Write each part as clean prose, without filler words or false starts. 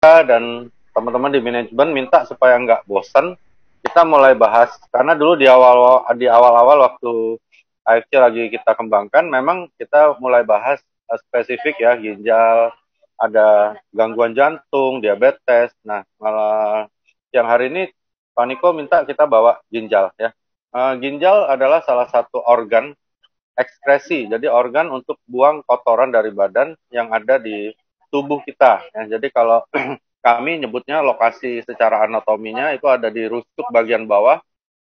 dan teman-teman di manajemen minta supaya nggak bosan, kita mulai bahas karena dulu di awal-awal waktu AFC lagi kita kembangkan, memang kita mulai bahas spesifik ya ginjal, ada gangguan jantung, diabetes. Nah, malah yang hari ini Pak Niko minta kita bawa ginjal ya. Ginjal adalah salah satu organ ekskresi, jadi organ untuk buang kotoran dari badan yang ada di tubuh kita. Ya, jadi kalau kami nyebutnya lokasi secara anatominya itu ada di rusuk bagian bawah,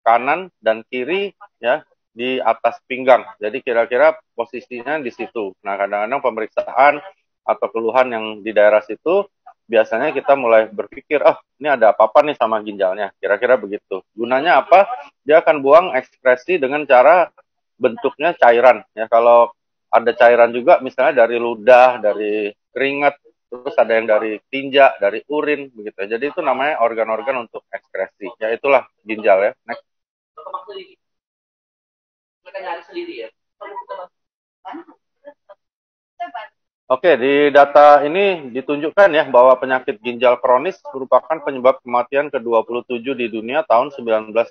kanan dan kiri ya di atas pinggang. Jadi kira-kira posisinya di situ. Nah, kadang-kadang pemeriksaan atau keluhan yang di daerah situ biasanya kita mulai berpikir, oh ini ada apa-apa nih sama ginjalnya. Kira-kira begitu. Gunanya apa? Dia akan buang ekskresi dengan cara bentuknya cairan. Ya, kalau ada cairan juga misalnya dari ludah, dari keringat, terus ada yang dari tinja, dari urin, begitu. Jadi itu namanya organ-organ untuk ekskresi. Ya itulah ginjal ya. Next. Oke, di data ini ditunjukkan ya bahwa penyakit ginjal kronis merupakan penyebab kematian ke-27 di dunia tahun 1990.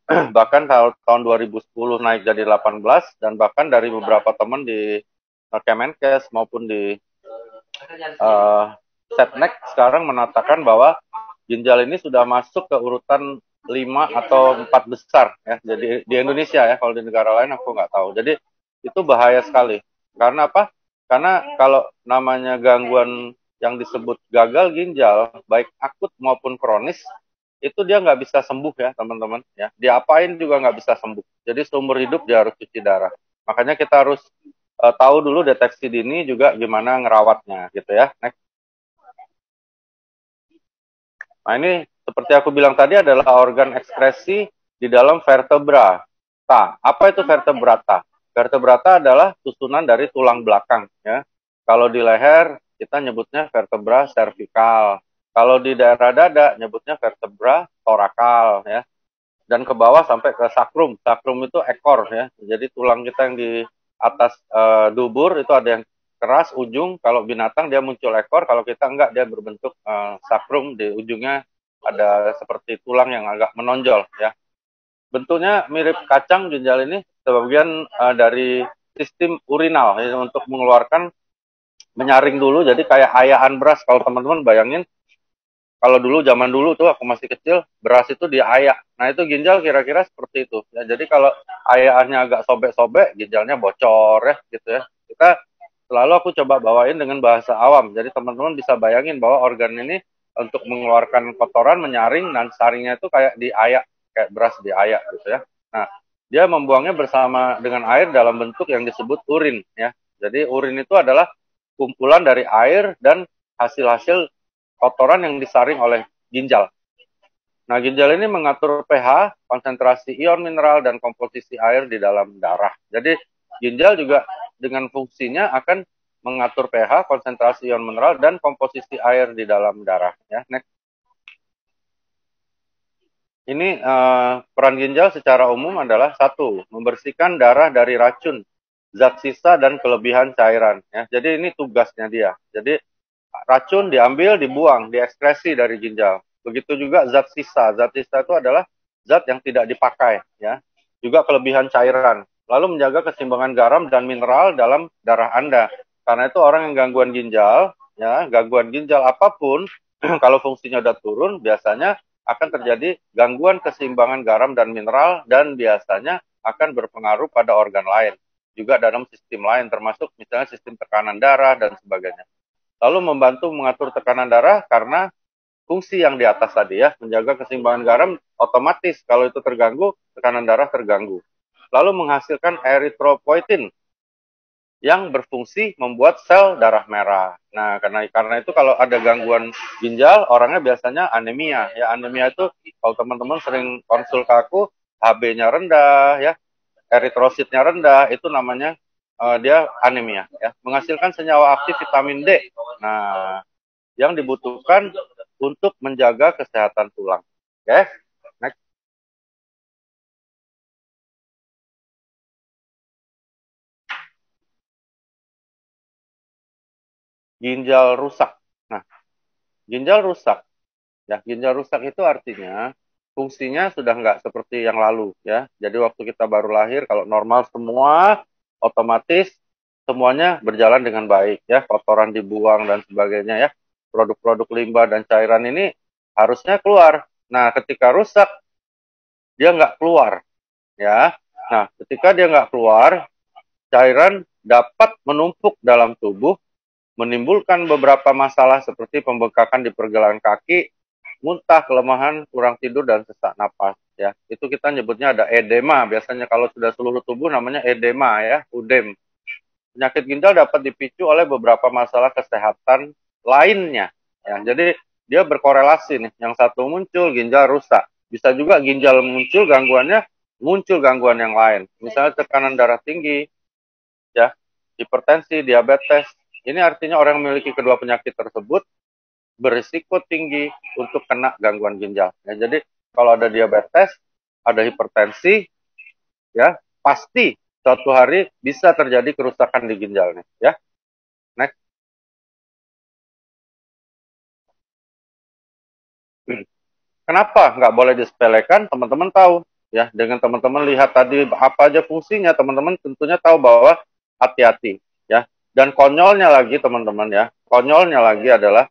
Bahkan tahun 2010 naik jadi 18, dan bahkan dari beberapa teman di Kemenkes maupun di Setnek sekarang menatakan bahwa ginjal ini sudah masuk ke urutan 5 atau 4 besar ya. Jadi di Indonesia ya, kalau di negara lain aku nggak tahu. Jadi itu bahaya sekali. Karena apa? Karena kalau namanya gangguan yang disebut gagal ginjal, baik akut maupun kronis, itu dia nggak bisa sembuh ya teman-teman ya. Diapain juga nggak bisa sembuh. Jadi seumur hidup dia harus cuci darah. Makanya kita harus tahu dulu deteksi dini juga gimana ngerawatnya gitu ya. Next. Nah, ini seperti aku bilang tadi adalah organ ekskresi di dalam vertebra. Apa itu vertebrata? Vertebrata adalah susunan dari tulang belakang ya. Kalau di leher kita nyebutnya vertebra cervical. Kalau di daerah dada nyebutnya vertebra torakal ya. Dan ke bawah sampai ke sakrum. Sakrum itu ekor ya. Jadi tulang kita yang di atas dubur itu ada yang keras ujung. Kalau binatang dia muncul ekor, kalau kita enggak dia berbentuk sakrum, di ujungnya ada seperti tulang yang agak menonjol ya. Bentuknya mirip kacang ginjal ini, sebagian dari sistem urinal ya, untuk mengeluarkan, menyaring dulu, jadi kayak ayahan beras. Kalau teman-teman bayangin, kalau dulu zaman dulu tuh aku masih kecil, beras itu diayak. Nah, itu ginjal kira-kira seperti itu. Ya, jadi kalau ayahannya agak sobek-sobek, ginjalnya bocor ya gitu ya. Kita selalu aku coba bawain dengan bahasa awam. Jadi teman-teman bisa bayangin bahwa organ ini untuk mengeluarkan kotoran, menyaring, dan saringnya itu kayak diayak, kayak beras diayak gitu ya. Nah, dia membuangnya bersama dengan air dalam bentuk yang disebut urin ya. Jadi urin itu adalah kumpulan dari air dan hasil-hasil kotoran yang disaring oleh ginjal. Nah, ginjal ini mengatur pH, konsentrasi ion mineral, dan komposisi air di dalam darah. Jadi, ginjal juga dengan fungsinya akan mengatur pH, konsentrasi ion mineral, dan komposisi air di dalam darah. Ya, next. Ini peran ginjal secara umum adalah satu, membersihkan darah dari racun, zat sisa, dan kelebihan cairan. Ya, jadi ini tugasnya dia. Jadi racun diambil, dibuang, diekskresi dari ginjal. Begitu juga zat sisa. Zat sisa itu adalah zat yang tidak dipakai, ya. Juga kelebihan cairan. Lalu menjaga keseimbangan garam dan mineral dalam darah Anda. Karena itu orang yang gangguan ginjal, ya, gangguan ginjal apapun, kalau fungsinya udah turun, biasanya akan terjadi gangguan keseimbangan garam dan mineral, dan biasanya akan berpengaruh pada organ lain. Juga dalam sistem lain, termasuk misalnya sistem tekanan darah dan sebagainya. Lalu membantu mengatur tekanan darah karena fungsi yang di atas tadi ya, menjaga keseimbangan garam, otomatis kalau itu terganggu, tekanan darah terganggu. Lalu menghasilkan eritropoietin yang berfungsi membuat sel darah merah. Nah, karena itu kalau ada gangguan ginjal, orangnya biasanya anemia. Ya, anemia itu kalau teman-teman sering konsul ke aku, HB-nya rendah, ya, eritrositnya rendah, itu namanya dia anemia. Ya, menghasilkan senyawa aktif vitamin D. Nah, yang dibutuhkan untuk menjaga kesehatan tulang. Oke, okay? Next. Ginjal rusak. Nah, ginjal rusak. Ya, ginjal rusak itu artinya fungsinya sudah nggak seperti yang lalu ya. Jadi waktu kita baru lahir kalau normal semua otomatis semuanya berjalan dengan baik ya, kotoran dibuang dan sebagainya ya. Produk-produk limbah dan cairan ini harusnya keluar. Nah, ketika rusak dia nggak keluar ya. Nah, ketika dia nggak keluar, cairan dapat menumpuk dalam tubuh, menimbulkan beberapa masalah seperti pembengkakan di pergelangan kaki, muntah, kelemahan, kurang tidur, dan sesak napas. Ya, itu kita nyebutnya ada edema. Biasanya kalau sudah seluruh tubuh namanya edema ya, udem. Penyakit ginjal dapat dipicu oleh beberapa masalah kesehatan lainnya. Ya, jadi dia berkorelasi nih. Yang satu muncul ginjal rusak. Bisa juga ginjal muncul gangguannya, muncul gangguan yang lain. Misalnya tekanan darah tinggi, ya, hipertensi, diabetes. Ini artinya orang yang memiliki kedua penyakit tersebut berisiko tinggi untuk kena gangguan ginjal. Ya, jadi kalau ada diabetes, ada hipertensi, ya pasti suatu hari bisa terjadi kerusakan di ginjalnya. Ya, next. Kenapa nggak boleh disepelekan? Teman-teman tahu, ya dengan teman-teman lihat tadi apa aja fungsinya, teman-teman tentunya tahu bahwa hati-hati, ya. Dan konyolnya lagi teman-teman ya, konyolnya lagi adalah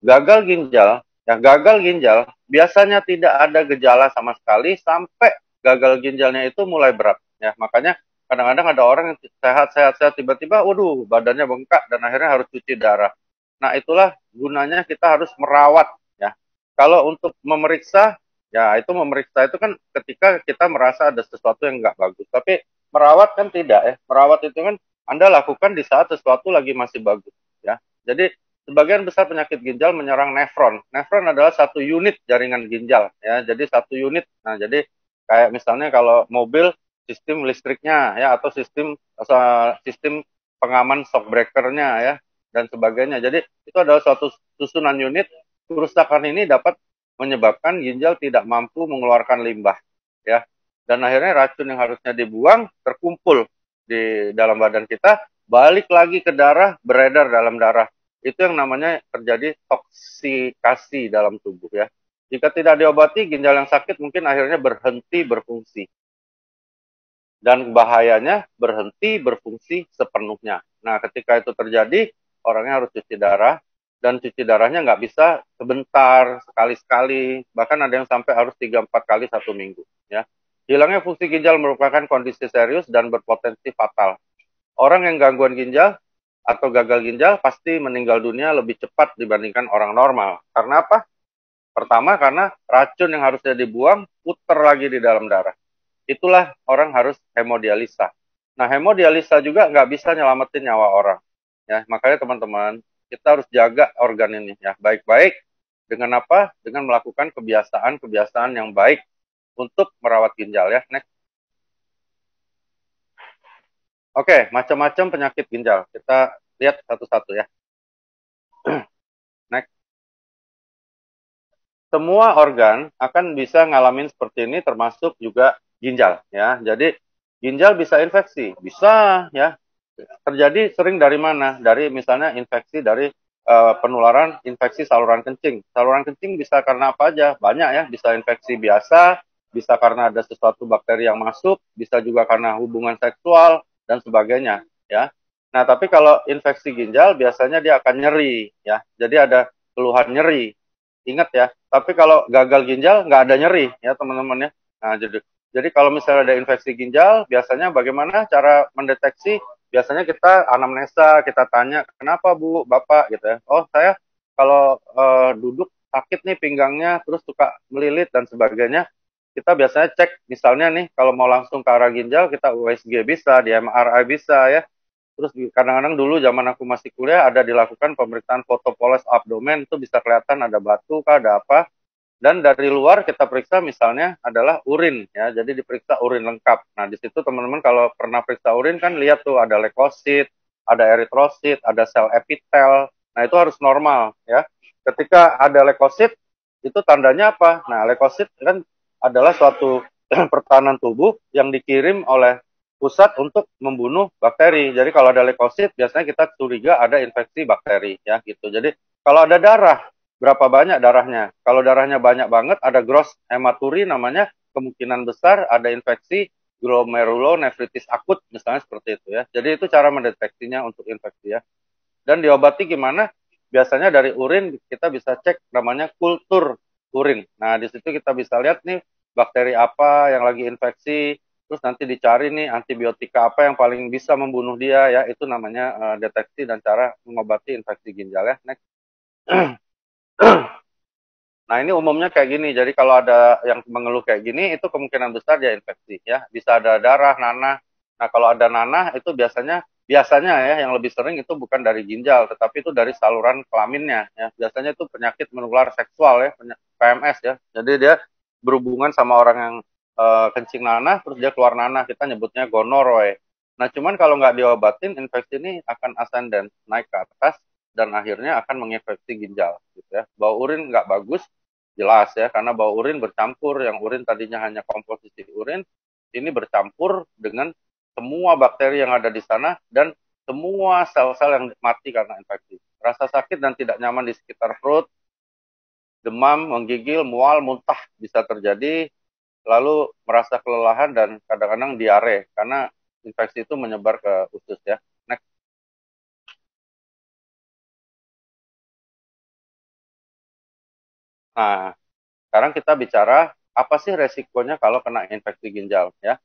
gagal ginjal, ya gagal ginjal biasanya tidak ada gejala sama sekali sampai gagal ginjalnya itu mulai berat. Ya, makanya kadang-kadang ada orang yang sehat-sehat tiba-tiba, waduh, badannya bengkak dan akhirnya harus cuci darah. Nah, itulah gunanya kita harus merawat. Ya, kalau untuk memeriksa, ya itu memeriksa itu kan ketika kita merasa ada sesuatu yang nggak bagus. Tapi merawat kan tidak ya. Merawat itu kan Anda lakukan di saat sesuatu lagi masih bagus. Ya, jadi sebagian besar penyakit ginjal menyerang nefron. Nefron adalah satu unit jaringan ginjal, ya. Jadi satu unit. Nah, jadi kayak misalnya kalau mobil sistem listriknya, ya, atau sistem pengaman shock breakernya, ya, dan sebagainya. Jadi itu adalah suatu susunan unit. Kerusakan ini dapat menyebabkan ginjal tidak mampu mengeluarkan limbah, ya. Dan akhirnya racun yang harusnya dibuang terkumpul di dalam badan kita, balik lagi ke darah, beredar dalam darah. Itu yang namanya terjadi toksikasi dalam tubuh ya. Jika tidak diobati, ginjal yang sakit mungkin akhirnya berhenti berfungsi. Dan bahayanya berhenti berfungsi sepenuhnya. Nah, ketika itu terjadi, orangnya harus cuci darah. Dan cuci darahnya nggak bisa sebentar, sekali-sekali. Bahkan ada yang sampai harus 3-4 kali 1 minggu. Ya. Hilangnya fungsi ginjal merupakan kondisi serius dan berpotensi fatal. Orang yang gangguan ginjal atau gagal ginjal pasti meninggal dunia lebih cepat dibandingkan orang normal. Karena apa? Pertama, karena racun yang harusnya dibuang putar lagi di dalam darah. Itulah orang harus hemodialisa. Nah, hemodialisa juga nggak bisa nyelamatin nyawa orang. Ya, makanya teman-teman, kita harus jaga organ ini ya baik-baik. Dengan apa? Dengan melakukan kebiasaan-kebiasaan yang baik untuk merawat ginjal ya. Next. Oke, macam-macam penyakit ginjal. Kita lihat satu-satu ya. Next. Semua organ akan bisa ngalamin seperti ini, termasuk juga ginjal ya. Jadi ginjal bisa infeksi, bisa ya. Terjadi sering dari mana? Dari misalnya infeksi dari penularan infeksi saluran kencing. Saluran kencing bisa karena apa aja? Banyak ya, bisa infeksi biasa, bisa karena ada sesuatu bakteri yang masuk, bisa juga karena hubungan seksual dan sebagainya ya. Nah, tapi kalau infeksi ginjal biasanya dia akan nyeri ya. Jadi ada keluhan nyeri. Ingat ya, tapi kalau gagal ginjal nggak ada nyeri ya teman-teman ya. Nah, jadi kalau misalnya ada infeksi ginjal, biasanya bagaimana cara mendeteksi? Biasanya kita anamnesa, kita tanya, kenapa Bu, Bapak gitu ya. Oh, saya kalau duduk sakit nih pinggangnya, terus suka melilit dan sebagainya. Kita biasanya cek, misalnya nih, kalau mau langsung ke arah ginjal, kita USG bisa, di MRI bisa ya. Terus kadang-kadang dulu zaman aku masih kuliah ada dilakukan pemeriksaan foto poles abdomen, itu bisa kelihatan ada batu kah, ada apa. Dan dari luar kita periksa misalnya adalah urin ya. Jadi diperiksa urin lengkap. Nah, di situ teman-teman kalau pernah periksa urin kan lihat tuh ada leukosit, ada eritrosit, ada sel epitel. Nah, itu harus normal ya. Ketika ada leukosit itu tandanya apa? Nah, leukosit kan adalah suatu pertahanan tubuh yang dikirim oleh pusat untuk membunuh bakteri. Jadi kalau ada leukosit biasanya kita curiga ada infeksi bakteri ya gitu. Jadi kalau ada darah berapa banyak darahnya. Kalau darahnya banyak banget, ada gross hematuri namanya, kemungkinan besar ada infeksi glomerulonefritis akut, misalnya seperti itu ya. Jadi itu cara mendeteksinya untuk infeksi ya. Dan diobati gimana? Biasanya dari urin kita bisa cek namanya kultur urin. Nah, di situ kita bisa lihat nih bakteri apa yang lagi infeksi, terus nanti dicari nih antibiotika apa yang paling bisa membunuh dia ya. Itu namanya deteksi dan cara mengobati infeksi ginjal ya. Next. Nah, ini umumnya kayak gini. Jadi kalau ada yang mengeluh kayak gini, itu kemungkinan besar dia infeksi ya. Bisa ada darah, nanah. Nah, kalau ada nanah itu biasanya ya yang lebih sering itu bukan dari ginjal, tetapi itu dari saluran kelaminnya ya. Biasanya itu penyakit menular seksual ya, PMS ya. Jadi dia berhubungan sama orang yang kencing nanah, terus dia keluar nanah. Kita nyebutnya gonoroe. Nah, cuman kalau nggak diobatin, infeksi ini akan ascendant, naik ke atas, dan akhirnya akan menginfeksi ginjal gitu ya. Bau urin nggak bagus, jelas ya, karena bau urin bercampur, yang urin tadinya hanya komposisi urin, ini bercampur dengan semua bakteri yang ada di sana dan semua sel-sel yang mati karena infeksi. Rasa sakit dan tidak nyaman di sekitar perut, demam, menggigil, mual, muntah bisa terjadi, lalu merasa kelelahan dan kadang-kadang diare karena infeksi itu menyebar ke usus ya. Next. Nah, sekarang kita bicara apa sih resikonya kalau kena infeksi ginjal ya.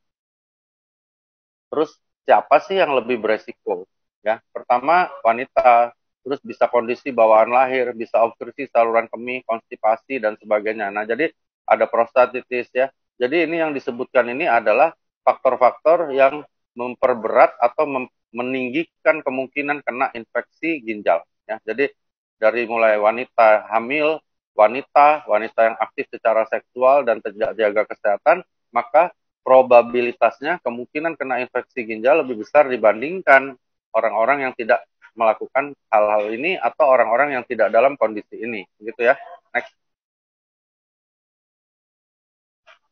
Terus siapa sih yang lebih beresiko ya? Pertama wanita, terus bisa kondisi bawaan lahir, bisa obstruksi saluran kemih, konstipasi dan sebagainya. Nah, jadi ada prostatitis ya. Jadi ini yang disebutkan ini adalah faktor-faktor yang memperberat atau meninggikan kemungkinan kena infeksi ginjal ya. Jadi dari mulai wanita hamil, wanita yang aktif secara seksual dan tidak jaga kesehatan, maka probabilitasnya kemungkinan kena infeksi ginjal lebih besar dibandingkan orang-orang yang tidak melakukan hal-hal ini atau orang-orang yang tidak dalam kondisi ini, gitu ya. Next.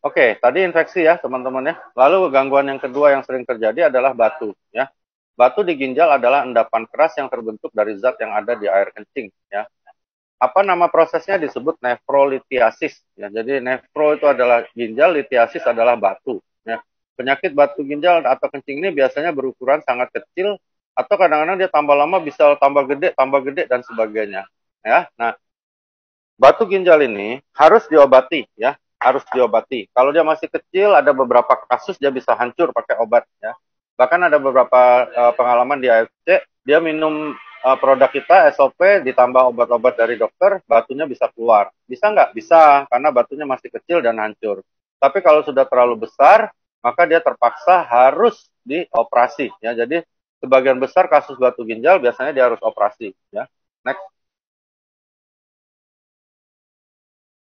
Oke, tadi infeksi ya teman-teman ya. Lalu gangguan yang kedua yang sering terjadi adalah batu ya. Batu di ginjal adalah endapan keras yang terbentuk dari zat yang ada di air kencing ya. Apa nama prosesnya disebut nefrolitiasis ya. Jadi nefro itu adalah ginjal, litiasis adalah batu ya. Penyakit batu ginjal atau kencing ini biasanya berukuran sangat kecil atau kadang-kadang dia tambah lama bisa tambah gede dan sebagainya ya. Nah, batu ginjal ini harus diobati ya, harus diobati. Kalau dia masih kecil ada beberapa kasus dia bisa hancur pakai obat ya. Bahkan ada beberapa pengalaman di AFC, dia minum produk kita SOP ditambah obat-obat dari dokter, batunya bisa keluar. Bisa nggak? Bisa, karena batunya masih kecil dan hancur. Tapi kalau sudah terlalu besar, maka dia terpaksa harus dioperasi ya. Jadi sebagian besar kasus batu ginjal biasanya dia harus operasi ya. Next.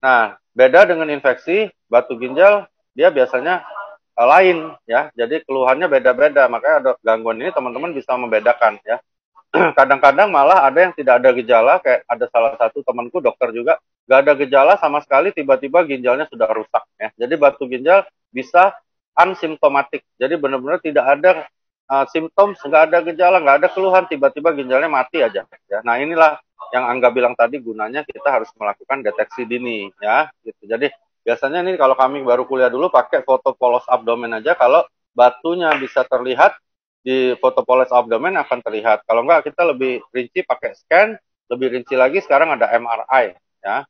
Nah, beda dengan infeksi, batu ginjal dia biasanya lain ya. Jadi keluhannya beda-beda. Makanya ada gangguan ini teman-teman bisa membedakan ya. Kadang-kadang malah ada yang tidak ada gejala, kayak ada salah satu temanku dokter juga, nggak ada gejala sama sekali, tiba-tiba ginjalnya sudah rusak ya. Jadi batu ginjal bisa unsymptomatic. Jadi benar-benar tidak ada simptom, nggak ada gejala, nggak ada keluhan, tiba-tiba ginjalnya mati aja ya. Nah, inilah yang Angga bilang tadi, gunanya kita harus melakukan deteksi dini ya gitu. Jadi biasanya nih kalau kami baru kuliah dulu pakai foto polos abdomen aja, kalau batunya bisa terlihat di foto polos abdomen akan terlihat. Kalau enggak kita lebih rinci pakai scan, lebih rinci lagi sekarang ada MRI ya.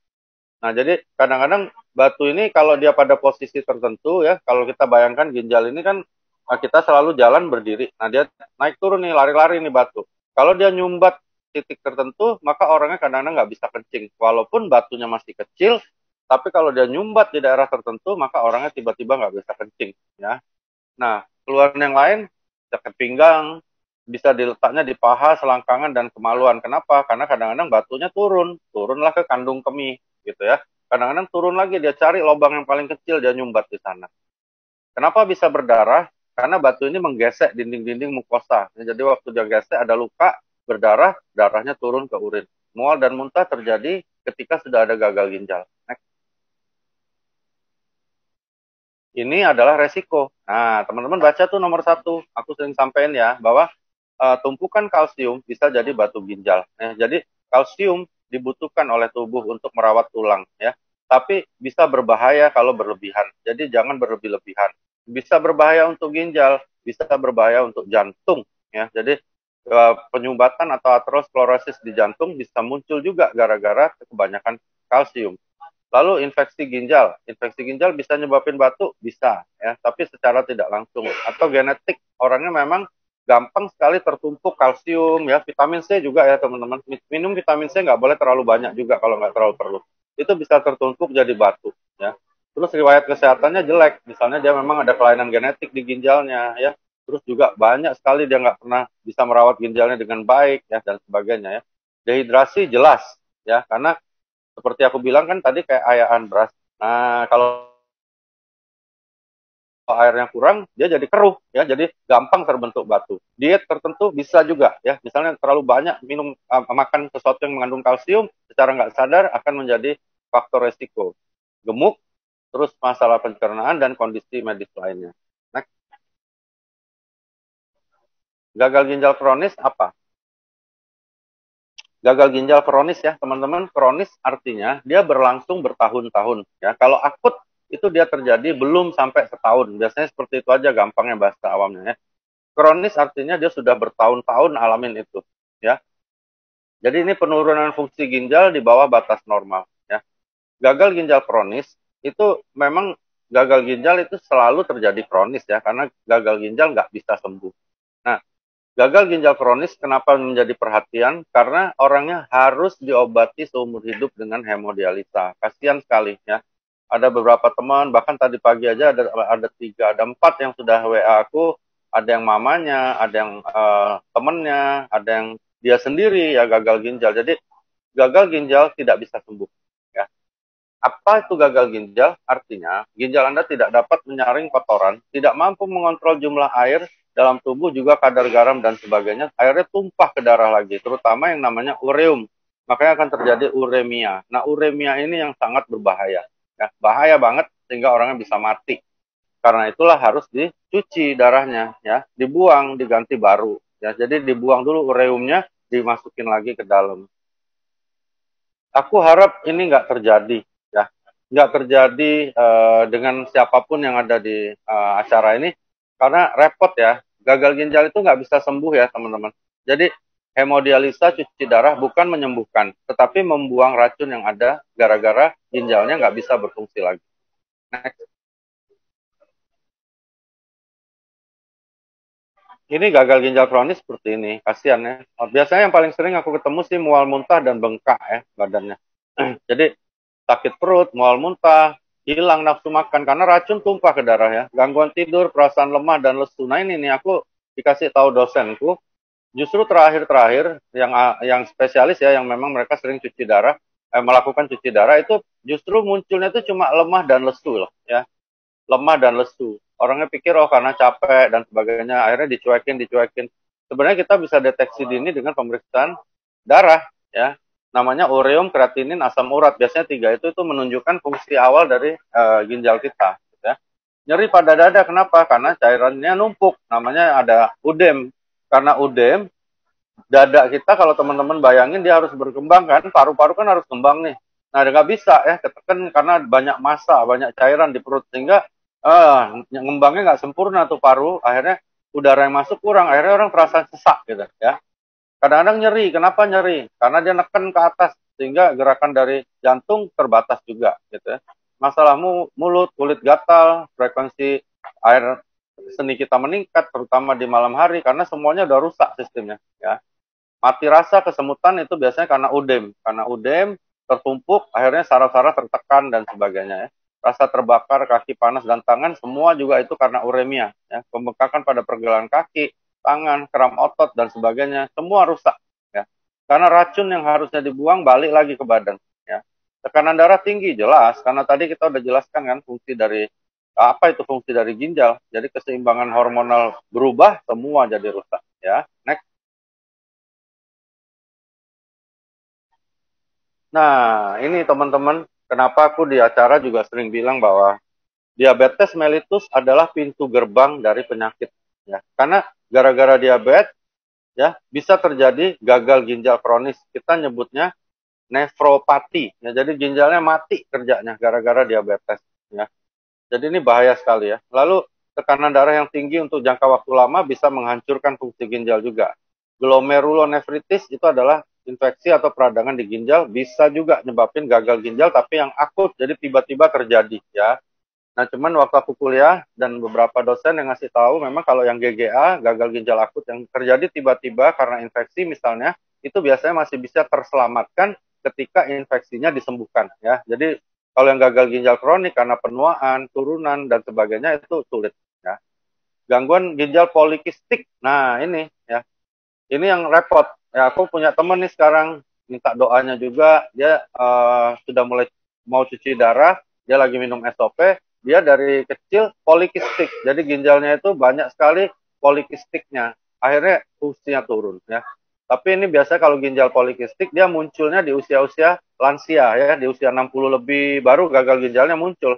Nah, jadi kadang-kadang batu ini kalau dia pada posisi tertentu ya, kalau kita bayangkan ginjal ini kan kita selalu jalan berdiri. Nah, dia naik turun nih, lari-lari nih batu. Kalau dia nyumbat titik tertentu, maka orangnya kadang-kadang nggak bisa kencing. Walaupun batunya masih kecil, tapi kalau dia nyumbat di daerah tertentu, maka orangnya tiba-tiba nggak bisa kencing. Ya. Nah, keluhan yang lain, sakit pinggang, bisa diletaknya di paha, selangkangan, dan kemaluan. Kenapa? Karena kadang-kadang batunya turunlah ke kandung kemih, gitu ya. Kadang-kadang turun lagi, dia cari lubang yang paling kecil, dia nyumbat di sana. Kenapa bisa berdarah? Karena batu ini menggesek dinding-dinding mukosa. Jadi waktu dia gesek ada luka, berdarah, darahnya turun ke urin. Mual dan muntah terjadi ketika sudah ada gagal ginjal. Next. Ini adalah resiko. Nah, teman-teman baca tuh nomor 1. Aku sering sampaikan ya, bahwa tumpukan kalsium bisa jadi batu ginjal. Jadi kalsium dibutuhkan oleh tubuh untuk merawat tulang ya. Tapi bisa berbahaya kalau berlebihan. Jadi jangan berlebih-lebihan. Bisa berbahaya untuk ginjal, bisa berbahaya untuk jantung ya. Jadi penyumbatan atau aterosklerosis di jantung bisa muncul juga gara-gara kebanyakan kalsium. Lalu infeksi ginjal bisa nyebabin batuk, bisa ya, tapi secara tidak langsung. Atau genetik, orangnya memang gampang sekali tertumpuk kalsium ya, vitamin C juga ya teman-teman. Minum vitamin C nggak boleh terlalu banyak juga kalau nggak terlalu perlu. Itu bisa tertumpuk jadi batuk ya. Terus riwayat kesehatannya jelek, misalnya dia memang ada kelainan genetik di ginjalnya ya. Terus juga banyak sekali dia nggak pernah bisa merawat ginjalnya dengan baik ya dan sebagainya ya. Dehidrasi jelas ya, karena seperti aku bilang kan tadi kayak ayaan beras. Nah, kalau airnya kurang, dia jadi keruh ya, jadi gampang terbentuk batu. Diet tertentu bisa juga ya, misalnya terlalu banyak minum makan sesuatu yang mengandung kalsium, secara nggak sadar akan menjadi faktor resiko. Gemuk, terus masalah pencernaan dan kondisi medis lainnya. Next. Gagal ginjal kronis apa? Gagal ginjal kronis ya teman-teman, kronis artinya dia berlangsung bertahun-tahun ya. Kalau akut itu dia terjadi belum sampai setahun, biasanya seperti itu aja gampangnya bahasa awamnya ya. Kronis artinya dia sudah bertahun-tahun alamin itu ya. Jadi ini penurunan fungsi ginjal di bawah batas normal ya. Gagal ginjal kronis itu memang gagal ginjal itu selalu terjadi kronis ya, karena gagal ginjal nggak bisa sembuh. Nah, gagal ginjal kronis kenapa menjadi perhatian? Karena orangnya harus diobati seumur hidup dengan hemodialisa. Kasihan sekali ya. Ada beberapa teman, bahkan tadi pagi aja ada 3, ada 4 yang sudah WA aku. Ada yang mamanya, ada yang temennya, ada yang dia sendiri ya gagal ginjal. Jadi gagal ginjal tidak bisa sembuh. Ya. Apa itu gagal ginjal? Artinya ginjal Anda tidak dapat menyaring kotoran, tidak mampu mengontrol jumlah air dalam tubuh, juga kadar garam dan sebagainya, airnya tumpah ke darah lagi, terutama yang namanya ureum. Makanya akan terjadi uremia. Nah, uremia ini yang sangat berbahaya. Ya, bahaya banget sehingga orangnya bisa mati. Karena itulah harus dicuci darahnya, ya, dibuang, diganti baru. Ya, jadi dibuang dulu ureumnya, dimasukin lagi ke dalam. Aku harap ini nggak terjadi, ya, nggak terjadi dengan siapapun yang ada di acara ini, karena repot ya. Gagal ginjal itu nggak bisa sembuh ya teman-teman. Jadi hemodialisa, cuci darah bukan menyembuhkan, tetapi membuang racun yang ada gara-gara ginjalnya nggak bisa berfungsi lagi. Next. Ini gagal ginjal kronis seperti ini, kasihan ya. Biasanya yang paling sering aku ketemu sih mual muntah dan bengkak ya badannya. Jadi sakit perut, mual muntah, hilang nafsu makan karena racun tumpah ke darah ya. Gangguan tidur, perasaan lemah dan lesu. Nah ini nih aku dikasih tahu dosenku, justru terakhir-terakhir yang spesialis ya, yang memang mereka sering cuci darah, melakukan cuci darah itu justru munculnya itu cuma lemah dan lesu loh ya. Lemah dan lesu. Orangnya pikir oh karena capek dan sebagainya, akhirnya dicuekin. Sebenarnya kita bisa deteksi dini dengan pemeriksaan darah ya. Namanya ureum, kreatinin, asam urat. Biasanya 3 itu menunjukkan fungsi awal dari ginjal kita. Gitu ya. Nyeri pada dada, kenapa? Karena cairannya numpuk. Namanya ada udem. Karena udem, dada kita kalau teman-teman bayangin dia harus berkembang kan, paru-paru kan harus kembang nih. Nah, nggak bisa ya, ketekan karena banyak massa, banyak cairan di perut, sehingga ngembangnya nggak sempurna tuh paru, akhirnya udara yang masuk kurang, akhirnya orang terasa sesak gitu ya. Kadang-kadang nyeri, kenapa nyeri? Karena dia neken ke atas, sehingga gerakan dari jantung terbatas juga gitu ya. Masalah mulut, kulit gatal, frekuensi air seni kita meningkat, terutama di malam hari, karena semuanya udah rusak sistemnya ya. Mati rasa, kesemutan itu biasanya karena udem tertumpuk, akhirnya saraf-saraf tertekan dan sebagainya ya. Rasa terbakar, kaki panas dan tangan, semua juga itu karena uremia ya. Pembengkakan pada pergelangan kaki, tangan, kram otot dan sebagainya, semua rusak ya. Karena racun yang harusnya dibuang balik lagi ke badan ya. Tekanan darah tinggi jelas, karena tadi kita udah jelaskan kan fungsi dari apa itu fungsi dari ginjal. Jadi keseimbangan hormonal berubah, semua jadi rusak ya. Next. Nah, ini teman-teman, kenapa aku di acara juga sering bilang bahwa diabetes mellitus adalah pintu gerbang dari penyakit ya. Karena gara-gara diabetes ya bisa terjadi gagal ginjal kronis. Kita nyebutnya nefropati. Ya, jadi ginjalnya mati kerjanya gara-gara diabetes. Ya. Jadi ini bahaya sekali ya. Lalu tekanan darah yang tinggi untuk jangka waktu lama bisa menghancurkan fungsi ginjal juga. Glomerulonefritis itu adalah infeksi atau peradangan di ginjal, bisa juga nyebabin gagal ginjal tapi yang akut, jadi tiba-tiba terjadi ya. Nah, cuman waktu aku kuliah dan beberapa dosen yang ngasih tahu memang kalau yang GGA, gagal ginjal akut yang terjadi tiba-tiba karena infeksi misalnya, itu biasanya masih bisa terselamatkan ketika infeksinya disembuhkan ya. Jadi kalau yang gagal ginjal kronik karena penuaan, turunan dan sebagainya itu sulit ya. Gangguan ginjal polikistik. Nah, ini ya. Ini yang repot. Ya, aku punya teman nih sekarang minta doanya juga, dia sudah mulai mau cuci darah, dia lagi minum SOP, dia dari kecil polikistik, jadi ginjalnya itu banyak sekali polikistiknya, akhirnya fungsinya turun ya. Tapi ini biasa kalau ginjal polikistik dia munculnya di usia-usia lansia ya, di usia 60 lebih baru gagal ginjalnya muncul.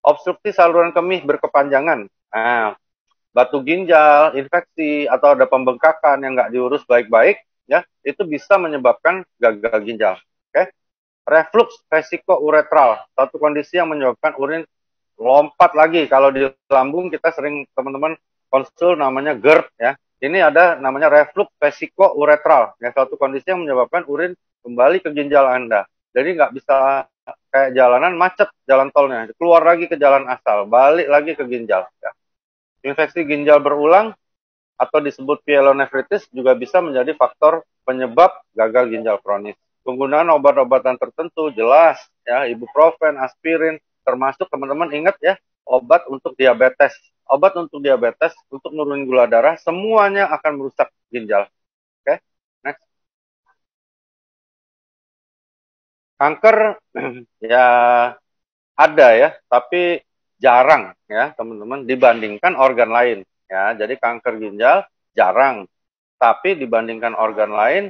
Obstruksi saluran kemih berkepanjangan. Nah, batu ginjal, infeksi, atau ada pembengkakan yang nggak diurus baik-baik, ya, itu bisa menyebabkan gagal ginjal. Oke? Reflux vesiko-uretral, satu kondisi yang menyebabkan urin lompat lagi. Kalau di lambung kita sering teman-teman konsul namanya GERD ya. Ini ada namanya reflux vesiko-uretral, ya, satu kondisi yang menyebabkan urin kembali ke ginjal Anda. Jadi nggak bisa kayak jalanan macet jalan tolnya, keluar lagi ke jalan asal, balik lagi ke ginjal. Ya. Infeksi ginjal berulang atau disebut pyelonefritis juga bisa menjadi faktor penyebab gagal ginjal kronis. Penggunaan obat-obatan tertentu jelas ya, ibuprofen, aspirin, termasuk teman-teman ingat ya, obat untuk diabetes. Obat untuk diabetes, untuk nurunin gula darah, semuanya akan merusak ginjal. Oke, next. Kanker ya ada ya, tapi jarang ya teman-teman dibandingkan organ lain ya. Jadi kanker ginjal jarang, tapi dibandingkan organ lain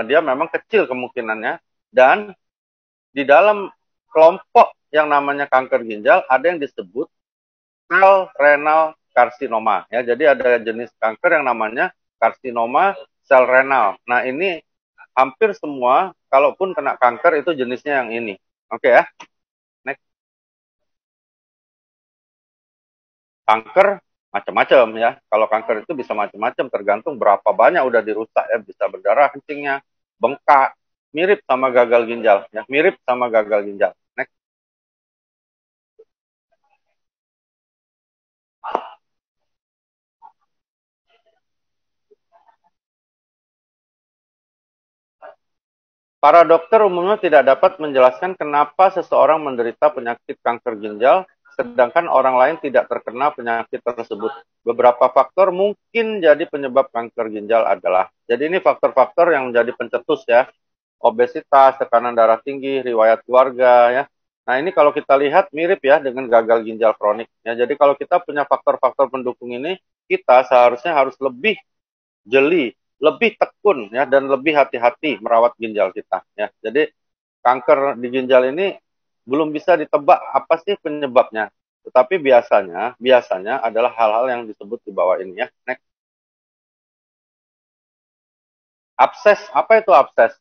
dia memang kecil kemungkinannya. Dan di dalam kelompok yang namanya kanker ginjal ada yang disebut sel renal karsinoma ya. Jadi ada jenis kanker yang namanya karsinoma sel renal. Nah, ini hampir semua kalaupun kena kanker itu jenisnya yang ini. Oke ya. Next. Kanker macam-macam ya. Kalau kanker itu bisa macam-macam tergantung berapa banyak udah dirusak ya, bisa berdarah kencingnya, bengkak, mirip sama gagal ginjal ya, mirip sama gagal ginjal. Next. Para dokter umumnya tidak dapat menjelaskan kenapa seseorang menderita penyakit kanker ginjal, sedangkan orang lain tidak terkena penyakit tersebut. Beberapa faktor mungkin jadi penyebab kanker ginjal adalah, jadi ini faktor-faktor yang menjadi pencetus ya, obesitas, tekanan darah tinggi, riwayat keluarga ya. Nah ini kalau kita lihat mirip ya dengan gagal ginjal kronik. Ya, jadi kalau kita punya faktor-faktor pendukung ini, kita seharusnya harus lebih jeli, lebih tekun ya dan lebih hati-hati merawat ginjal kita ya. Jadi kanker di ginjal ini belum bisa ditebak apa sih penyebabnya. Tetapi biasanya adalah hal-hal yang disebut di bawah ini ya. Next. Abses, apa itu abses?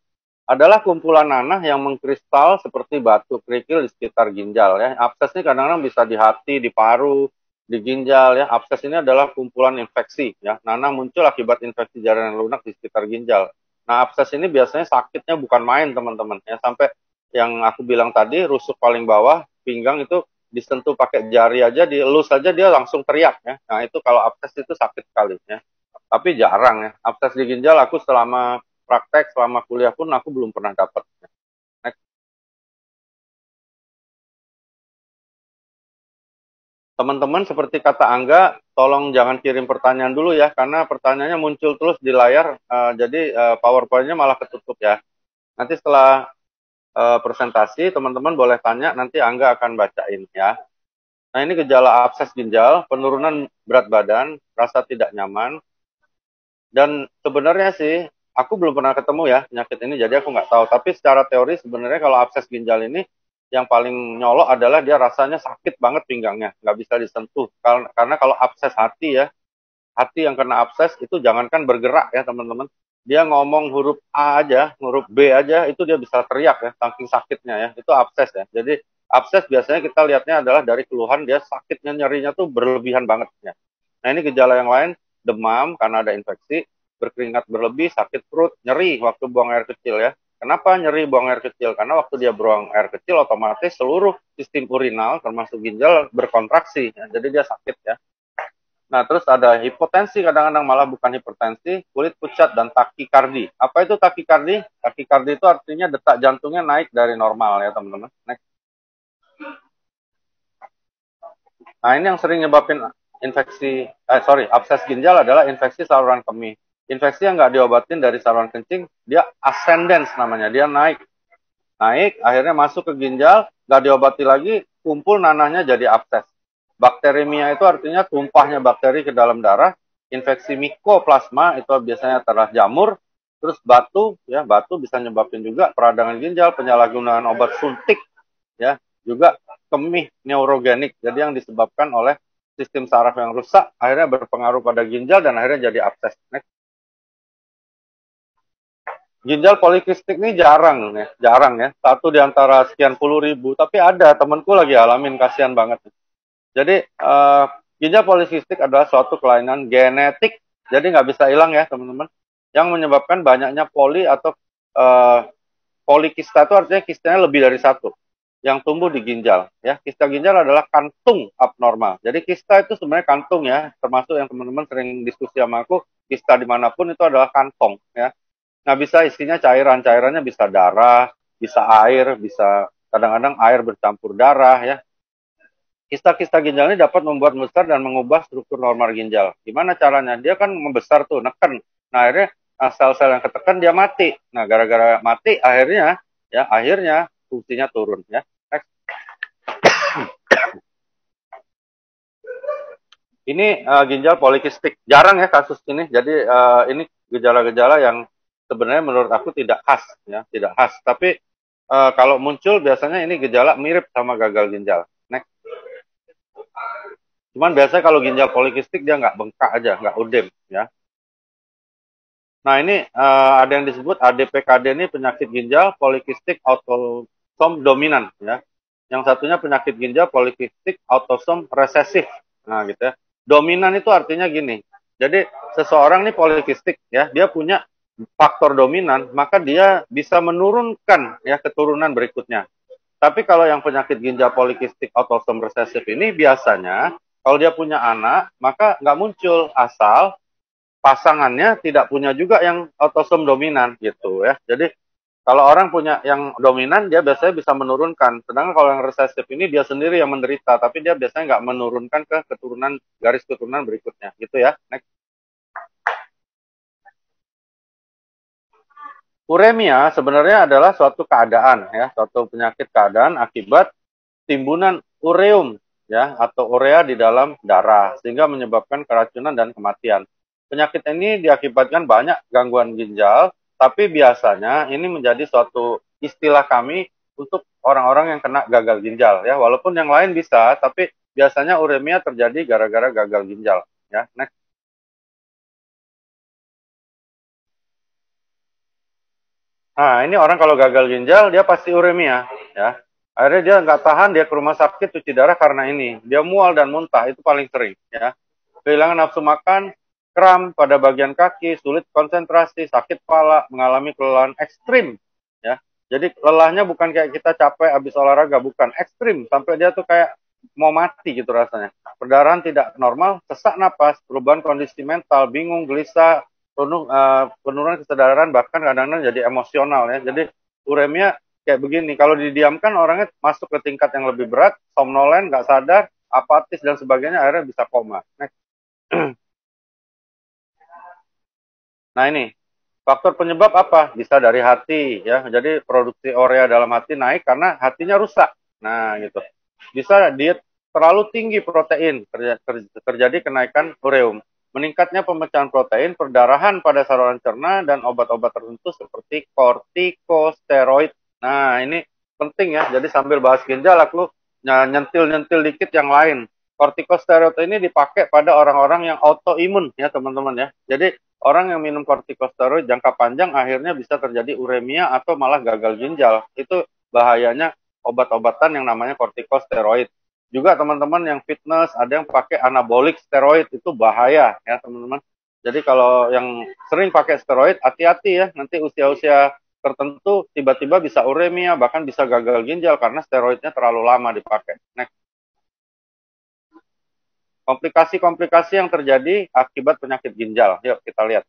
Adalah kumpulan nanah yang mengkristal seperti batu kerikil di sekitar ginjal ya. Abses ini kadang-kadang bisa di hati, di paru, di ginjal ya. Abses ini adalah kumpulan infeksi ya. Nanah muncul akibat infeksi jaringan lunak di sekitar ginjal. Nah, abses ini biasanya sakitnya bukan main teman-teman ya. Sampai yang aku bilang tadi, rusuk paling bawah pinggang itu disentuh pakai jari aja, dielus aja dia langsung teriak ya. Nah, itu kalau abses itu sakit sekali ya. Tapi jarang ya. Abses di ginjal aku selama praktek, selama kuliah pun aku belum pernah dapat. Teman-teman seperti kata Angga, tolong jangan kirim pertanyaan dulu ya, karena pertanyaannya muncul terus di layar, jadi PowerPoint-nya malah ketutup ya. Nanti setelah presentasi, teman-teman boleh tanya, nanti Angga akan bacain ya. Nah ini gejala abses ginjal, penurunan berat badan, rasa tidak nyaman, dan sebenarnya sih, aku belum pernah ketemu ya penyakit ini, jadi aku nggak tahu. Tapi secara teori sebenarnya kalau abses ginjal ini, yang paling nyolok adalah dia rasanya sakit banget pinggangnya, nggak bisa disentuh. Karena kalau abses hati ya, hati yang kena abses itu jangankan bergerak ya teman-teman. dia ngomong huruf A aja, huruf B aja, itu dia bisa teriak ya, saking sakitnya ya. Itu abses ya. Jadi abses biasanya kita lihatnya adalah dari keluhan dia sakitnya, nyerinya tuh berlebihan banget ya. Nah ini gejala yang lain, demam karena ada infeksi, berkeringat berlebih, sakit perut, nyeri waktu buang air kecil ya. Kenapa nyeri buang air kecil? Karena waktu dia buang air kecil otomatis seluruh sistem urinal termasuk ginjal berkontraksi ya. Jadi dia sakit ya. Nah, terus ada hipotensi, kadang-kadang malah bukan hipertensi, kulit pucat, dan takikardi. Apa itu takikardi? Takikardi itu artinya detak jantungnya naik dari normal ya, teman-teman. Nah, ini yang sering nyebabin abses ginjal adalah infeksi saluran kemih. Infeksi yang nggak diobatin dari saluran kencing, dia ascendens namanya, dia naik. Naik, akhirnya masuk ke ginjal, nggak diobati lagi, kumpul nanahnya jadi abses. Bakteremia itu artinya tumpahnya bakteri ke dalam darah. Infeksi mikoplasma itu biasanya adalah jamur. Terus batu, ya batu bisa nyebabin juga peradangan ginjal, penyalahgunaan obat suntik, ya juga kemih neurogenik. Jadi yang disebabkan oleh sistem saraf yang rusak, akhirnya berpengaruh pada ginjal dan akhirnya jadi abses. Next. Ginjal polikistik ini jarang ya. Satu di antara sekian puluh ribu, tapi ada temanku lagi alamin, kasihan banget. Jadi ginjal polikistik adalah suatu kelainan genetik, jadi nggak bisa hilang ya teman-teman. Yang menyebabkan banyaknya poli atau polikista itu artinya kistanya lebih dari satu yang tumbuh di ginjal. Ya, kista ginjal adalah kantung abnormal. Jadi kista itu sebenarnya kantung ya, termasuk yang teman-teman sering diskusi sama aku, kista dimanapun itu adalah kantong ya. Nah bisa isinya cairannya bisa darah, bisa air, bisa kadang-kadang air bercampur darah ya. Kista-kista ginjal ini dapat membuat besar dan mengubah struktur normal ginjal. Gimana caranya? Dia kan membesar tuh, neken. Nah, akhirnya sel-sel yang ketekan dia mati. Nah, gara-gara mati akhirnya fungsinya turun ya. Next. Ini ginjal polikistik. Jarang ya kasus ini. Jadi ini gejala-gejala yang sebenarnya menurut aku tidak khas ya, tidak khas. Tapi kalau muncul biasanya ini gejala mirip sama gagal ginjal. Next. Cuman biasanya kalau ginjal polikistik dia nggak bengkak aja, nggak udem ya. Nah ini ada yang disebut ADPKD ini penyakit ginjal polikistik autosom dominan ya. Yang satunya penyakit ginjal polikistik autosom resesif. Nah gitu ya. Dominan itu artinya gini. Jadi seseorang ini polikistik ya, dia punya faktor dominan, maka dia bisa menurunkan ya keturunan berikutnya. Tapi kalau yang penyakit ginjal polikistik autosom resesif ini biasanya kalau dia punya anak, maka nggak muncul asal pasangannya tidak punya juga yang autosom dominan gitu ya. Jadi kalau orang punya yang dominan, dia biasanya bisa menurunkan. Sedangkan kalau yang resesif ini dia sendiri yang menderita, tapi dia biasanya nggak menurunkan ke keturunan, garis keturunan berikutnya gitu ya. Next. Uremia sebenarnya adalah suatu keadaan ya, suatu penyakit keadaan akibat timbunan ureum ya atau urea di dalam darah sehingga menyebabkan keracunan dan kematian. Penyakit ini diakibatkan banyak gangguan ginjal, tapi biasanya ini menjadi suatu istilah kami untuk orang-orang yang kena gagal ginjal ya. Walaupun yang lain bisa, tapi biasanya uremia terjadi gara-gara gagal ginjal ya. Next. Nah, ini orang kalau gagal ginjal, dia pasti uremia, ya. Akhirnya dia nggak tahan, dia ke rumah sakit cuci darah karena ini. Dia mual dan muntah, itu paling sering, ya. Kehilangan nafsu makan, kram pada bagian kaki, sulit konsentrasi, sakit kepala, mengalami kelelahan ekstrim, ya. Jadi lelahnya bukan kayak kita capek habis olahraga, bukan ekstrim, sampai dia tuh kayak mau mati gitu rasanya. Perdarahan tidak normal, sesak napas, perubahan kondisi mental, bingung, gelisah, penurunan kesadaran, bahkan kadang-kadang jadi emosional ya. Jadi uremia kayak begini, kalau didiamkan orangnya masuk ke tingkat yang lebih berat, somnolen, nggak sadar, apatis dan sebagainya, akhirnya bisa koma. Nah ini faktor penyebab apa? Bisa dari hati ya. Jadi produksi urea dalam hati naik karena hatinya rusak. Nah gitu. Bisa diet terlalu tinggi protein, terjadi kenaikan ureum. Meningkatnya pemecahan protein, perdarahan pada saluran cerna, dan obat-obat tertentu seperti kortikosteroid. Nah, ini penting ya. Jadi sambil bahas ginjal, aku nyentil-nyentil dikit yang lain. Kortikosteroid ini dipakai pada orang-orang yang autoimun ya teman-teman ya. Jadi orang yang minum kortikosteroid jangka panjang akhirnya bisa terjadi uremia atau malah gagal ginjal. Itu bahayanya obat-obatan yang namanya kortikosteroid. Juga teman-teman yang fitness, ada yang pakai anabolik steroid, itu bahaya ya teman-teman. Jadi kalau yang sering pakai steroid, hati-hati ya, nanti usia-usia tertentu tiba-tiba bisa uremia, bahkan bisa gagal ginjal karena steroidnya terlalu lama dipakai. Next. Komplikasi-komplikasi yang terjadi akibat penyakit ginjal. Yuk kita lihat.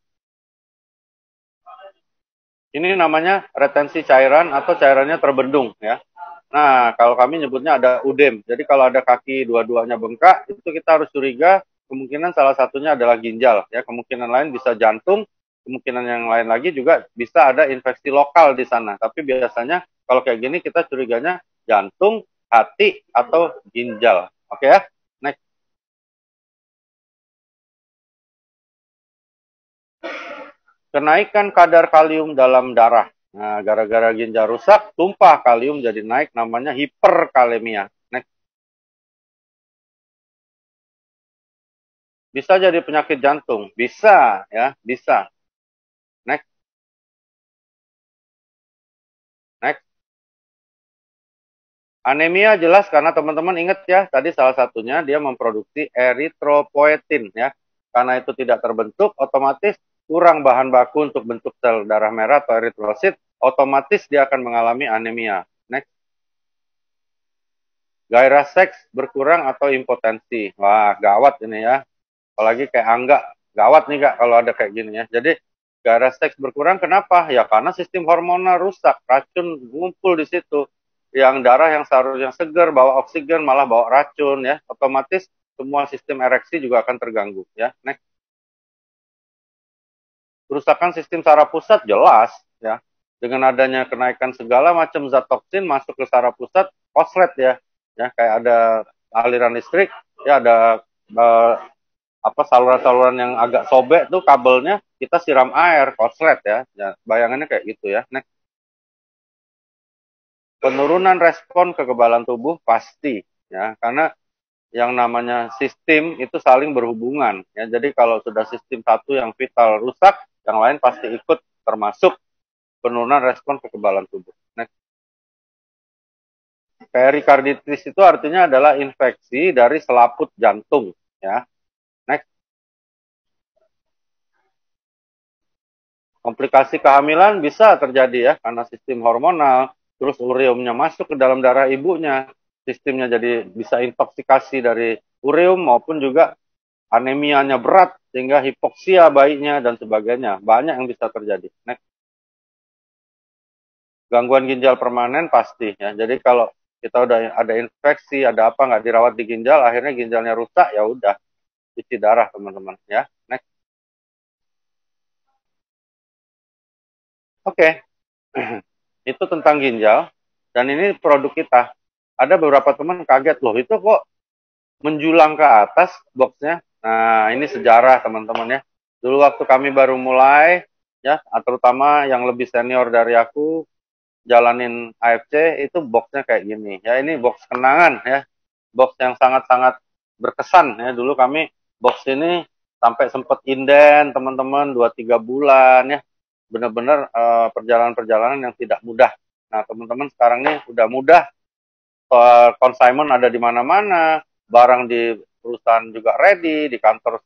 Ini namanya retensi cairan atau cairannya terbendung ya. Nah, kalau kami nyebutnya ada udem. Jadi kalau ada kaki dua-duanya bengkak, itu kita harus curiga kemungkinan salah satunya adalah ginjal ya. Kemungkinan lain bisa jantung, kemungkinan yang lain lagi juga bisa ada infeksi lokal di sana. Tapi biasanya kalau kayak gini kita curiganya jantung, hati atau ginjal. Oke ya? Next. Kenaikan kadar kalium dalam darah. Nah, gara-gara ginjal rusak, tumpah kalium jadi naik, namanya hiperkalemia. Next. Bisa jadi penyakit jantung, bisa ya, bisa. Next. Next. Anemia jelas karena teman-teman ingat ya, tadi salah satunya dia memproduksi eritropoetin ya. Karena itu tidak terbentuk, otomatis kurang bahan baku untuk bentuk sel darah merah atau eritrosit, otomatis dia akan mengalami anemia. Next. Gairah seks berkurang atau impotensi. Wah, gawat ini ya. Apalagi kayak Angga, gawat nih Kak kalau ada kayak gini ya. Jadi gairah seks berkurang kenapa? Ya karena sistem hormonal rusak, racun ngumpul di situ. Yang darah yang seharusnya segar, bawa oksigen malah bawa racun ya. Otomatis semua sistem ereksi juga akan terganggu ya. Next. Kerusakan sistem saraf pusat jelas ya. Dengan adanya kenaikan segala macam zat toksin masuk ke saraf pusat, koslet ya. Ya kayak ada aliran listrik, ya ada apa saluran-saluran yang agak sobek tuh kabelnya kita siram air, koslet ya. Ya bayangannya kayak gitu ya. Next. Penurunan respon kekebalan tubuh pasti ya, karena yang namanya sistem itu saling berhubungan ya. Jadi kalau sudah sistem satu yang vital rusak, yang lain pasti ikut, termasuk penurunan respon kekebalan tubuh. Next. Perikarditis itu artinya adalah infeksi dari selaput jantung ya. Next. Komplikasi kehamilan bisa terjadi ya karena sistem hormonal, terus ureumnya masuk ke dalam darah ibunya, sistemnya jadi bisa intoksikasi dari ureum maupun juga anemianya berat sehingga hipoksia bayinya dan sebagainya. Banyak yang bisa terjadi. Next. Gangguan ginjal permanen pasti ya. Jadi kalau kita udah ada infeksi, ada apa nggak dirawat di ginjal, akhirnya ginjalnya rusak, ya udah cuci darah teman-teman ya. Next. Oke. Itu tentang ginjal dan ini produk kita. Ada beberapa teman kaget loh, itu kok menjulang ke atas boxnya. Nah, ini sejarah teman-teman ya. Dulu waktu kami baru mulai ya, terutama yang lebih senior dari aku jalanin AFC itu boxnya kayak gini. Ya ini box kenangan ya. Box yang sangat-sangat berkesan ya. Dulu kami box ini sampai sempat inden teman-teman 2-3 bulan ya. Benar-benar perjalanan-perjalanan yang tidak mudah. Nah, teman-teman sekarang nih udah mudah. Consignment ada di mana-mana, barang di perusahaan juga ready, di kantor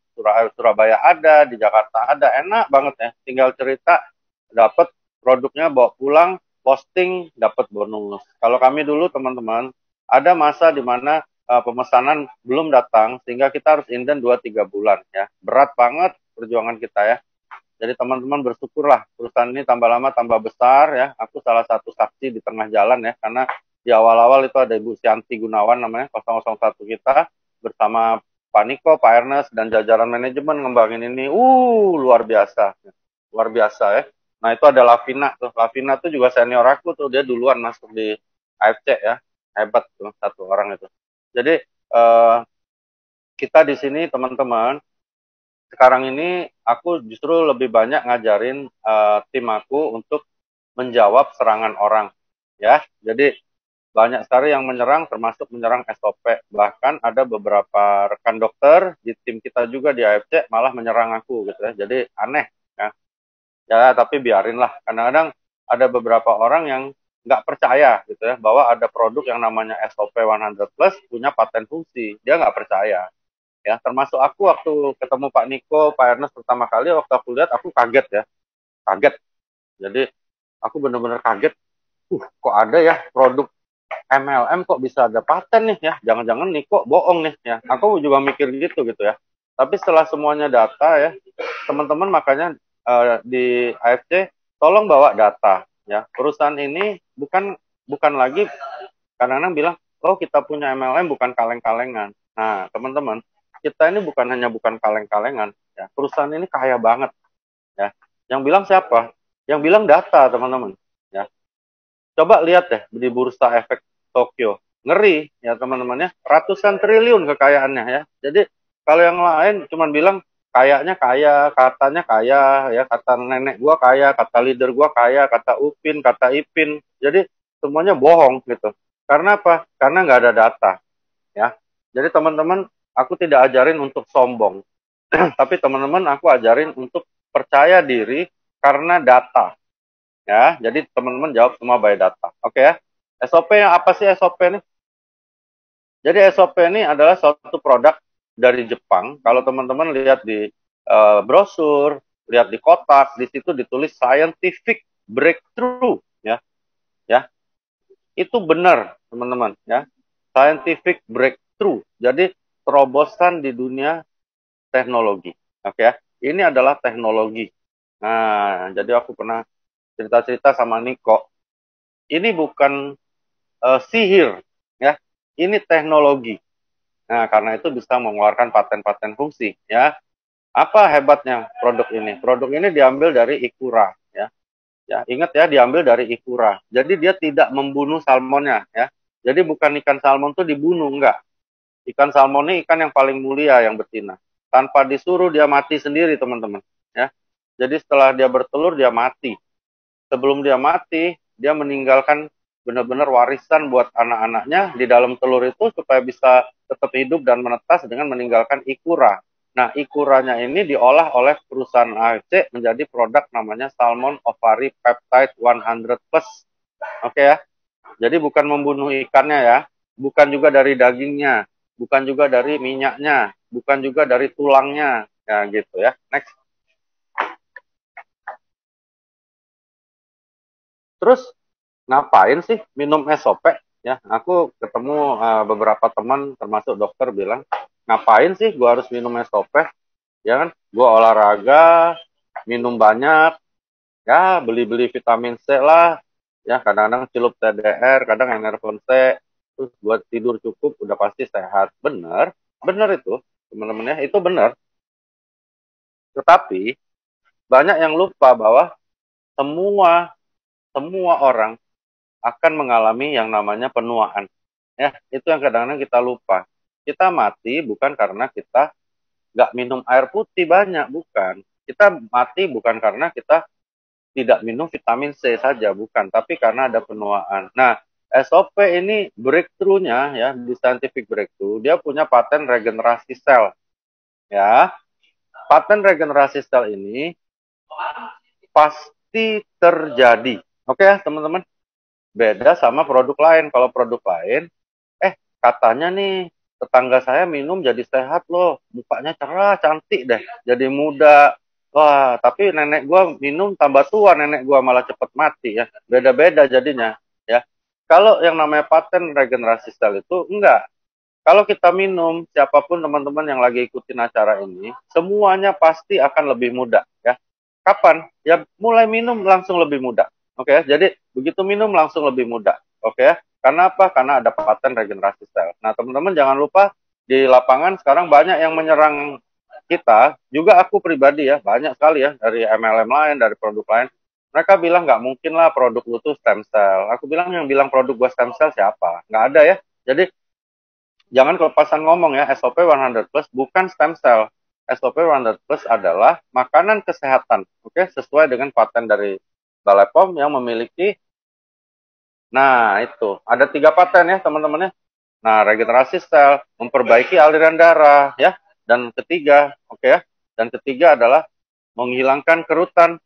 Surabaya ada, di Jakarta ada, enak banget ya. Tinggal cerita, dapat produknya bawa pulang, posting, dapat bonus. Kalau kami dulu teman-teman, ada masa di mana pemesanan belum datang, sehingga kita harus inden 2-3 bulan ya. Berat banget perjuangan kita ya. Jadi teman-teman bersyukurlah perusahaan ini tambah lama tambah besar ya. Aku salah satu saksi di tengah jalan ya, karena di awal-awal itu ada Ibu Sianti Gunawan namanya 001 kita bersama Pak Niko, Pak Ernest dan jajaran manajemen ngembangin ini. Luar biasa. Luar biasa ya. Nah, itu ada Lavina tuh. Lavina tuh juga senior aku tuh, dia duluan masuk di AFC ya. Hebat tuh satu orang itu. Jadi kita di sini teman-teman sekarang ini aku justru lebih banyak ngajarin tim aku untuk menjawab serangan orang ya. Jadi banyak sekali yang menyerang termasuk menyerang SOP. Bahkan ada beberapa rekan dokter di tim kita juga di AFC malah menyerang aku gitu ya. Jadi aneh Ya, tapi biarin lah. Kadang-kadang ada beberapa orang yang nggak percaya gitu ya, bahwa ada produk yang namanya SOP 100 Plus punya paten fungsi. Dia nggak percaya. Ya, termasuk aku waktu ketemu Pak Niko, Pak Ernest pertama kali, waktu aku lihat, aku kaget ya. Kaget. Jadi, aku benar-benar kaget. Kok ada ya produk MLM kok bisa ada paten nih ya? Jangan-jangan Niko bohong nih ya. Aku juga mikir gitu ya. Tapi setelah semuanya data ya, teman-teman makanya di AFC tolong bawa data ya. Perusahaan ini bukan lagi kadang-kadang bilang, oh kita punya MLM bukan kaleng-kalengan. Nah, teman-teman, kita ini bukan kaleng-kalengan ya. Perusahaan ini kaya banget ya. Yang bilang siapa? Yang bilang data, teman-teman ya. Coba lihat deh di bursa efek Tokyo. Ngeri ya teman-teman ya. Ratusan triliun kekayaannya ya. Jadi kalau yang lain cuma bilang kayaknya kaya, katanya kaya, ya kata nenek gua kaya, kata leader gua kaya, kata Upin, kata Ipin. Jadi semuanya bohong gitu. Karena apa? Karena nggak ada data ya. Jadi teman-teman, aku tidak ajarin untuk sombong. Tapi teman-teman aku ajarin untuk percaya diri karena data. Ya, jadi teman-teman jawab semua by data. Oke ya. SOP yang apa sih SOP ini? Jadi SOP ini adalah suatu produk dari Jepang. Kalau teman-teman lihat di brosur, lihat di kotak, di situ ditulis scientific breakthrough ya. Ya. Itu benar, teman-teman ya. Scientific breakthrough. Jadi terobosan di dunia teknologi. Oke ya. Ini adalah teknologi. Nah, jadi aku pernah cerita-cerita sama Niko. Ini bukan sihir ya. Ini teknologi. Nah, karena itu bisa mengeluarkan paten-paten fungsi ya. Apa hebatnya produk ini? Produk ini diambil dari Ikura ya. Ya, ingat ya, diambil dari Ikura. Jadi dia tidak membunuh salmonnya ya. Jadi bukan ikan salmon tuh dibunuh, enggak. Ikan salmon ini ikan yang paling mulia yang betina. Tanpa disuruh dia mati sendiri, teman-teman ya. Jadi setelah dia bertelur dia mati. Sebelum dia mati, dia meninggalkan benar-benar warisan buat anak-anaknya di dalam telur itu supaya bisa tetap hidup dan menetas dengan meninggalkan ikura. Nah, ikuranya ini diolah oleh perusahaan AFC menjadi produk namanya Salmon Ovary Peptide 100 Plus. Oke ya. Jadi bukan membunuh ikannya ya, bukan juga dari dagingnya, bukan juga dari minyaknya, bukan juga dari tulangnya. Ya gitu ya. Next. Terus ngapain sih minum SOP? Ya, aku ketemu beberapa teman termasuk dokter bilang, ngapain sih gua harus minum SOP? Ya kan, gua olahraga, minum banyak, ya beli-beli vitamin C lah, ya kadang-kadang celup TDR, kadang Enervon C, terus buat tidur cukup udah pasti sehat. Bener, bener itu, teman-teman ya, itu bener. Tetapi banyak yang lupa bahwa semua semua orang akan mengalami yang namanya penuaan. Ya, itu yang kadang-kadang kita lupa. Kita mati bukan karena kita nggak minum air putih banyak, bukan. Kita mati bukan karena kita tidak minum vitamin C saja, bukan. Tapi karena ada penuaan. Nah, SOP ini breakthrough-nya ya, di scientific breakthrough, dia punya paten regenerasi sel. Ya, paten regenerasi sel ini pasti terjadi. Oke ya, teman-teman? Beda sama produk lain. Kalau produk lain, katanya nih tetangga saya minum jadi sehat loh, mukanya cerah, cantik deh, jadi muda. Wah, tapi nenek gua minum tambah tua, nenek gua malah cepet mati ya. Beda-beda jadinya ya. Kalau yang namanya paten regenerasi sel itu enggak. Kalau kita minum, siapapun teman-teman yang lagi ikutin acara ini, semuanya pasti akan lebih muda ya. Kapan? Ya mulai minum langsung lebih muda. Oke ya. Jadi begitu minum langsung lebih muda. Oke ya. Karena apa? Karena ada paten regenerasi sel. Nah, teman-teman jangan lupa di lapangan sekarang banyak yang menyerang kita. Juga aku pribadi ya, banyak sekali ya dari MLM lain, dari produk lain. Mereka bilang nggak mungkin lah produk lu tuh stem cell. Aku bilang yang bilang produk gua stem cell siapa? Nggak ada ya. Jadi jangan kelepasan ngomong ya, SOP 100 Plus bukan stem cell. SOP 100 Plus adalah makanan kesehatan, oke, sesuai dengan paten dari Balai POM yang memiliki, nah itu, ada 3 paten ya teman-teman ya. Nah, regenerasi sel, memperbaiki aliran darah ya, dan ketiga, oke ya, dan ketiga adalah menghilangkan kerutan.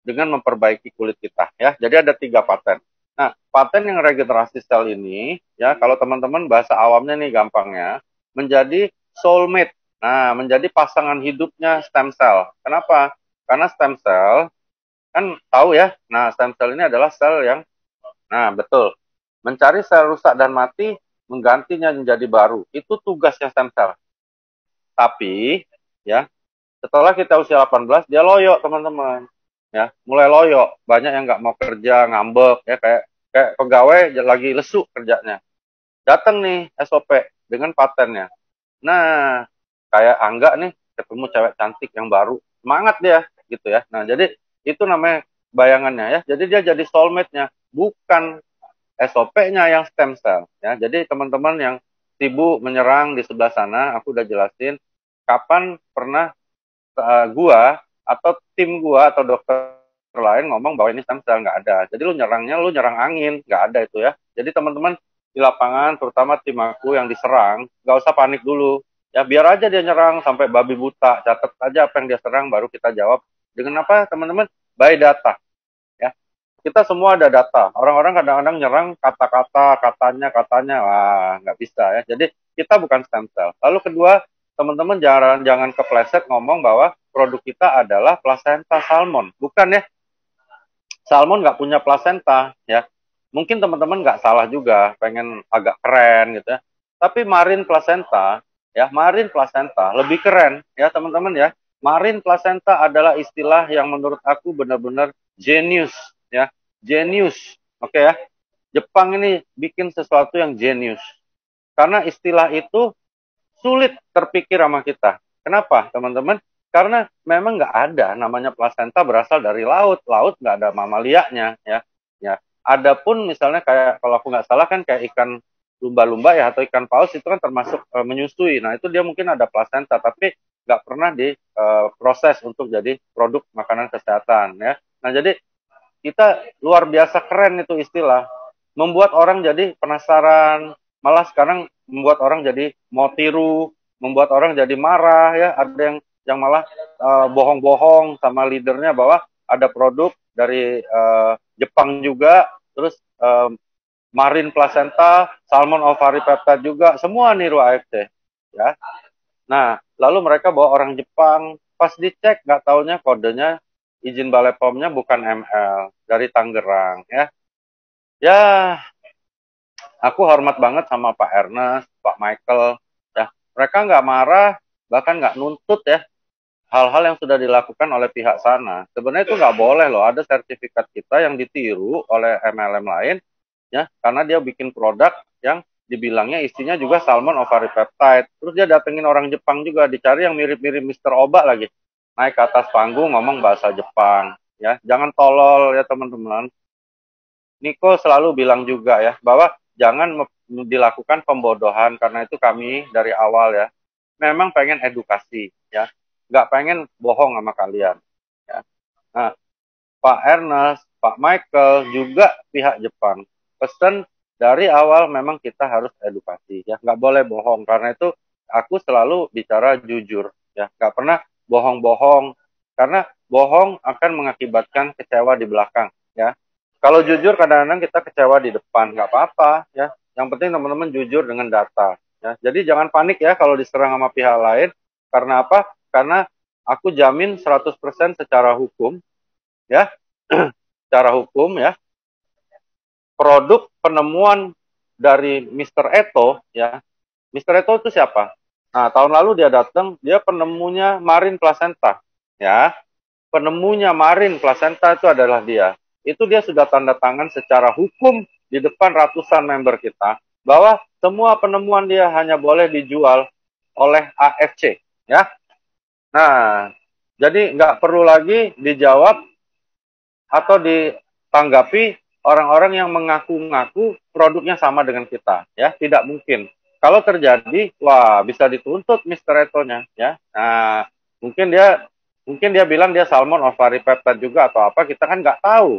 dengan memperbaiki kulit kita ya. Jadi ada 3 paten. Nah, paten yang regenerasi sel ini ya, kalau teman-teman bahasa awamnya nih gampangnya, menjadi soulmate. Nah, menjadi pasangan hidupnya stem cell. Kenapa? Karena stem cell kan tahu ya. Nah, stem cell ini adalah sel yang betul. Mencari sel rusak dan mati, menggantinya menjadi baru. Itu tugasnya stem cell. Tapi ya, setelah kita usia 18, dia loyo, teman-teman. Ya, mulai loyo. Banyak yang nggak mau kerja, ngambek ya, kayak pegawai lagi lesu kerjanya. Datang nih SOP dengan patennya. Nah, kayak Angga nih ketemu cewek cantik yang baru, semangat dia gitu ya. Nah, jadi itu namanya bayangannya ya. Jadi dia jadi soulmate-nya, bukan SOP-nya yang stem cell ya. Jadi teman-teman yang sibuk menyerang di sebelah sana, aku udah jelasin kapan pernah gua atau tim gua atau dokter lain ngomong bahwa ini stem cell, nggak ada. Jadi lu nyerangnya lu nyerang angin, nggak ada itu ya. Jadi teman-teman di lapangan, terutama tim aku yang diserang, nggak usah panik dulu. Ya biar aja dia nyerang sampai babi buta, catat aja apa yang dia serang, baru kita jawab dengan apa teman-teman? By data. Ya, kita semua ada data. Orang-orang kadang-kadang nyerang kata-kata, katanya, wah nggak bisa ya. Jadi kita bukan stem cell. Lalu kedua, teman-teman jangan kepleset ngomong bahwa produk kita adalah plasenta salmon. Bukan ya, salmon nggak punya plasenta ya. Mungkin teman-teman nggak salah juga, pengen agak keren gitu ya. Tapi marine placenta ya, marine placenta lebih keren ya teman-teman ya. Marine placenta adalah istilah yang menurut aku benar-benar genius ya, genius. Oke ya. Jepang ini bikin sesuatu yang genius. Karena istilah itu sulit terpikir sama kita. Kenapa teman-teman? Karena memang nggak ada namanya plasenta berasal dari laut. Laut nggak ada mamalianya ya. Ya. Adapun misalnya kayak kalau aku nggak salah kan kayak ikan lumba-lumba ya atau ikan paus itu kan termasuk menyusui. Nah itu dia mungkin ada plasenta tapi nggak pernah diproses untuk jadi produk makanan kesehatan ya. Nah jadi kita luar biasa keren itu istilah. Membuat orang jadi penasaran, malah sekarang membuat orang jadi mau tiru, membuat orang jadi marah ya. Ada yang malah bohong-bohong sama leadernya bahwa ada produk dari Jepang juga, terus marine placenta, salmon ovary peptide juga, semua niru AFC ya. Nah, lalu mereka bawa orang Jepang, pas dicek nggak taunya kodenya izin Balai POM-nya bukan ML, dari Tangerang ya. Ya, aku hormat banget sama Pak Ernest, Pak Michael ya. Mereka nggak marah, bahkan nggak nuntut ya hal-hal yang sudah dilakukan oleh pihak sana. Sebenarnya itu nggak boleh loh, ada sertifikat kita yang ditiru oleh MLM lain ya, karena dia bikin produk yang dibilangnya isinya juga salmon ovary peptide. Terus dia datengin orang Jepang juga, dicari yang mirip-mirip Mister Oba lagi. Naik ke atas panggung ngomong bahasa Jepang ya. Jangan tolol ya teman-teman. Niko selalu bilang juga ya bahwa jangan dilakukan pembodohan, karena itu kami dari awal ya memang pengen edukasi ya, nggak pengen bohong sama kalian ya. Nah, Pak Ernest, Pak Michael juga pihak Jepang pesan dari awal memang kita harus edukasi ya, nggak boleh bohong. Karena itu aku selalu bicara jujur ya, nggak pernah bohong-bohong, karena bohong akan mengakibatkan kecewa di belakang ya. Kalau jujur kadang-kadang kita kecewa di depan, nggak apa-apa ya. Yang penting teman-teman jujur dengan data ya. Jadi jangan panik ya kalau diserang sama pihak lain. Karena apa? Karena aku jamin 100% secara hukum ya. Secara hukum ya, produk penemuan dari Mr. Eto ya. Mr. Eto itu siapa? Nah, tahun lalu dia datang, dia penemunya marine placenta ya. Penemunya marine placenta itu adalah dia. Itu dia sudah tanda tangan secara hukum di depan ratusan member kita bahwa semua penemuan dia hanya boleh dijual oleh AFC ya. Nah, jadi nggak perlu lagi dijawab atau ditanggapi orang-orang yang mengaku-ngaku produknya sama dengan kita ya. Tidak mungkin. Kalau terjadi, wah bisa dituntut Mr. Etonya ya. Nah, mungkin dia bilang dia salmon ovary peptide juga atau apa, kita kan nggak tahu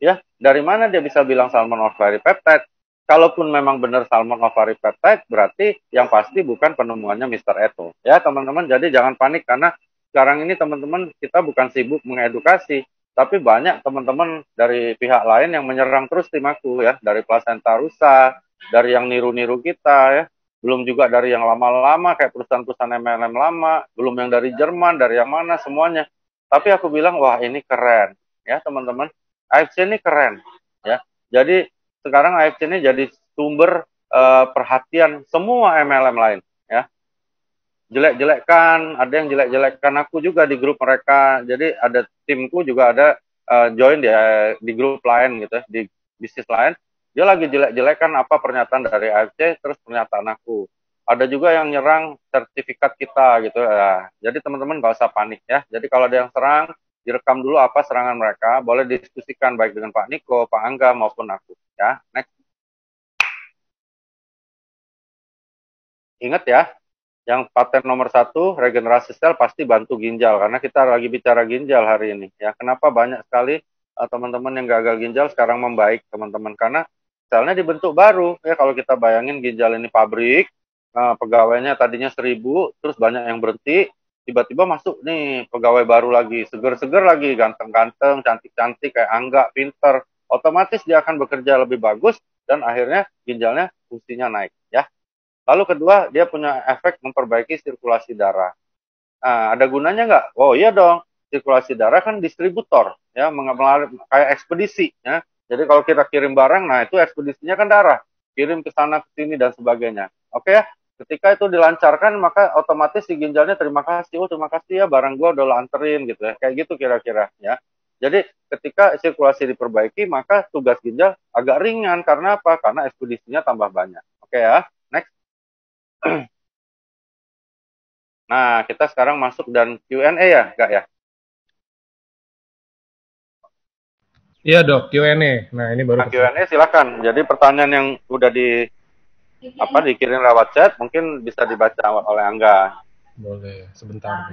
ya. Dari mana dia bisa bilang salmon ovary peptide? Kalaupun memang benar salmon ovary peptide, berarti yang pasti bukan penemuannya Mr. Eto ya teman-teman. Jadi jangan panik, karena sekarang ini teman-teman kita bukan sibuk mengedukasi, Tapi banyak teman-teman dari pihak lain yang menyerang terus tim aku ya, dari plasenta rusak, dari yang niru-niru kita ya, belum juga dari yang lama-lama kayak perusahaan-perusahaan MLM lama, belum yang dari Jerman, dari yang mana semuanya. Tapi aku bilang wah ini keren ya teman-teman, AFC ini keren ya. Jadi sekarang AFC ini jadi sumber perhatian semua MLM lain ya. Jelek-jelekkan, ada yang jelek-jelekkan aku juga di grup mereka. Jadi ada timku juga ada join di grup lain gitu, di bisnis lain. Dia lagi jelek-jelekkan apa pernyataan dari AFC, terus pernyataan aku. Ada juga yang nyerang sertifikat kita gitu. Ya. Jadi teman-teman gak usah panik ya. Jadi kalau ada yang serang, direkam dulu apa serangan mereka. Boleh diskusikan baik dengan Pak Niko, Pak Angga maupun aku. Ya, next. Ingat ya, yang paten nomor 1, regenerasi sel pasti bantu ginjal, karena kita lagi bicara ginjal hari ini. Ya, kenapa banyak sekali teman-teman yang gagal ginjal sekarang membaik, teman-teman? Karena selnya dibentuk baru. Ya, kalau kita bayangin ginjal ini pabrik, pegawainya tadinya 1000, terus banyak yang berhenti, tiba-tiba masuk nih pegawai baru lagi, seger-seger lagi, ganteng-ganteng, cantik-cantik, kayak Angga, pinter, otomatis dia akan bekerja lebih bagus, dan akhirnya ginjalnya fungsinya naik. Ya. Lalu kedua, dia punya efek memperbaiki sirkulasi darah. Nah, ada gunanya nggak? Oh iya dong, sirkulasi darah kan distributor, ya, kayak ekspedisi. Ya. Jadi kalau kita kirim barang, nah itu ekspedisinya kan darah, kirim ke sana, ke sini, dan sebagainya. Oke ya, ketika itu dilancarkan, maka otomatis si ginjalnya terima kasih ya, barang gua udah lo anterin, gitu ya. Kayak gitu kira-kira, ya. Jadi ketika sirkulasi diperbaiki, maka tugas ginjal agak ringan, karena apa? Karena ekspedisinya tambah banyak. Oke ya, next. Nah, kita sekarang masuk dan Q&A ya, enggak ya? Iya dok, Q&A. Nah ini baru Nah, Q&A silakan. Jadi pertanyaan yang udah dikirim lewat chat mungkin bisa dibaca oleh Angga. boleh sebentar.